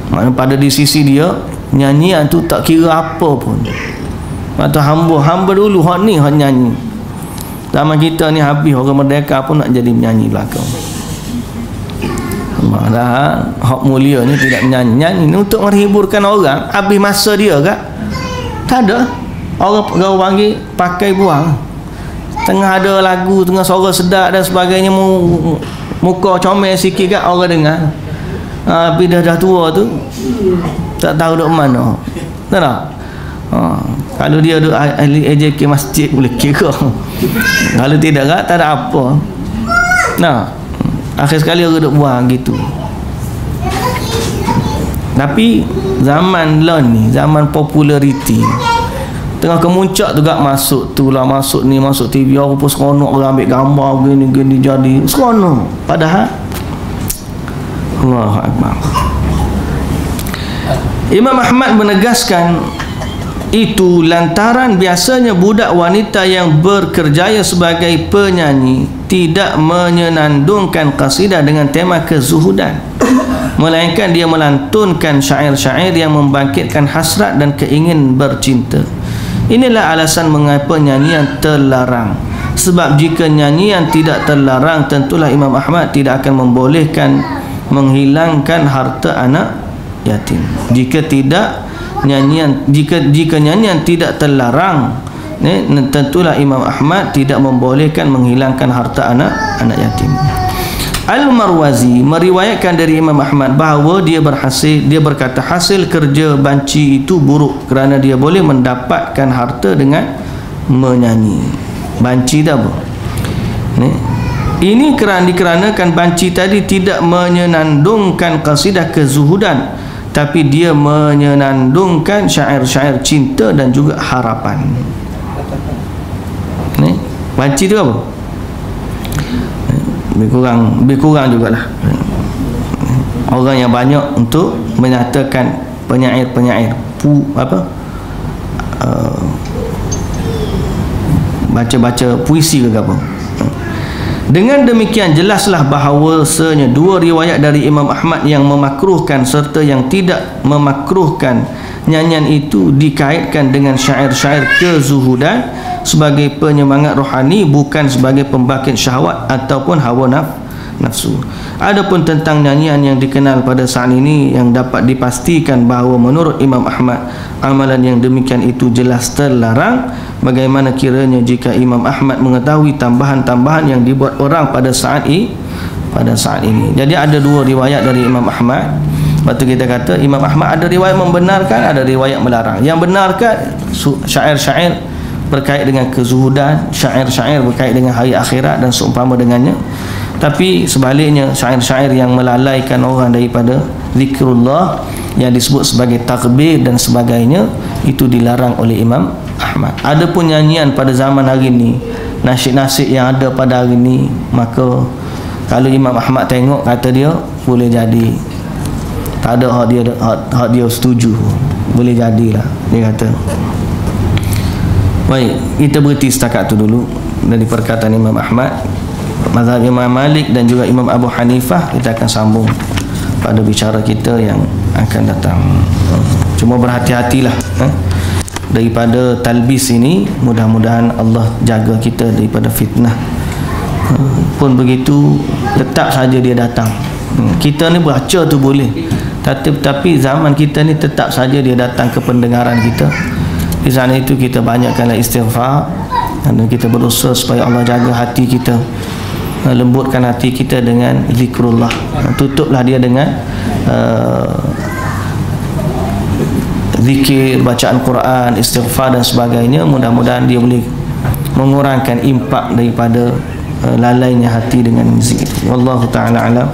Maksudnya pada di sisi dia, nyanyian tu tak kira apa pun. Atau hamba dulu hak ni hak nyanyi. Zaman kita ni habis orang merdeka pun nak jadi menyanyi belakang. Malah hak mulia ni tidak menyanyi. Nyanyi ni untuk menghiburkan orang. Habis masa dia kak? Tak ada. Orang panggil pakai buang. Tengah ada lagu, tengah suara sedap dan sebagainya, muka comel sikit kak orang dengar. Tapi dah tua tu tak tahu duk mana. Tak tak? Kalau dia duk ahli AJK masjid boleh kira. Kalau tidak tak ada apa. Nah, akhir sekali orang duk buang gitu. Tapi zaman lah ni, zaman populariti, tengah kemuncak tu gak masuk tu lah, masuk ni, masuk TV, orang pun seronok, orang ambil gambar gini jadi seronok. Padahal Allahu Akbar. Imam Ahmad menegaskan itu lantaran biasanya budak wanita yang bekerjaya sebagai penyanyi tidak menyenandungkan qasidah dengan tema kezuhudan, melainkan dia melantunkan syair-syair yang membangkitkan hasrat dan keingin bercinta. Inilah alasan mengapa nyanyian terlarang. Sebab jika nyanyian tidak terlarang, tentulah Imam Ahmad tidak akan membolehkan menghilangkan harta anak yatim. Jika nyanyian tidak terlarang, tentulah Imam Ahmad tidak membolehkan menghilangkan harta anak yatim. Al-Marwazi meriwayatkan dari Imam Ahmad bahawa dia berkata hasil kerja banci itu buruk kerana dia boleh mendapatkan harta dengan menyanyi. Banci dah apa? Ini dikarenakan banci tadi tidak menyenandungkan qasidah kezuhudan, tapi dia menyenandungkan syair-syair cinta dan juga harapan. Banci tu apa? Lebih kurang jugalah. Orang yang banyak untuk menyatakan penyair-penyair baca-baca puisi ke apa. Dengan demikian jelaslah bahawasanya dua riwayat dari Imam Ahmad yang memakruhkan serta yang tidak memakruhkan nyanyian itu dikaitkan dengan syair-syair kezuhudan sebagai penyemangat rohani, bukan sebagai pembangkit syahwat ataupun hawa nafsu. Adapun tentang nyanyian yang dikenal pada saat ini, yang dapat dipastikan bahawa menurut Imam Ahmad amalan yang demikian itu jelas terlarang. Bagaimana kiranya jika Imam Ahmad mengetahui tambahan-tambahan yang dibuat orang pada saat ini. Jadi ada dua riwayat dari Imam Ahmad. Lepas tu kita kata Imam Ahmad ada riwayat membenarkan, ada riwayat melarang. Yang benarkan syair-syair berkait dengan kezuhudan, syair-syair berkait dengan hari akhirat dan seumpama dengannya. Tapi sebaliknya syair-syair yang melalaikan orang daripada zikrullah, yang disebut sebagai takbir dan sebagainya, itu dilarang oleh Imam Ahmad. Adapun nyanyian pada zaman hari ini, nasyid-nasyid yang ada pada hari ini, maka kalau Imam Ahmad tengok, kata dia boleh jadi. Tak ada hak dia setuju, boleh jadilah, dia kata. Baik, kita berhenti setakat tu dulu dari perkataan Imam Ahmad. Mazhab Imam Malik dan juga Imam Abu Hanifah kita akan sambung pada bicara kita yang akan datang. Cuma berhati-hatilah daripada talbis ini. Mudah-mudahan Allah jaga kita daripada fitnah. Pun begitu, tetap saja dia datang. Kita ni baca tu boleh, tapi zaman kita ni tetap saja dia datang ke pendengaran kita. Di sana itu kita banyakkanlah istighfar, Dan kita berusaha supaya Allah jaga hati kita, lembutkan hati kita dengan zikrullah. Tutuplah dia dengan zikir, bacaan Quran, istighfar dan sebagainya. Mudah-mudahan dia boleh mengurangkan impak daripada lalainya hati dengan zikir. Wallahu ta'ala alam.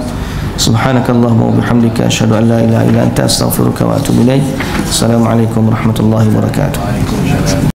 Subhanakallahumma wa bihamdika asyhadu an la ilaha illa anta astaghfiruka wa atubu ilaik. Assalamualaikum warahmatullahi wabarakatuh.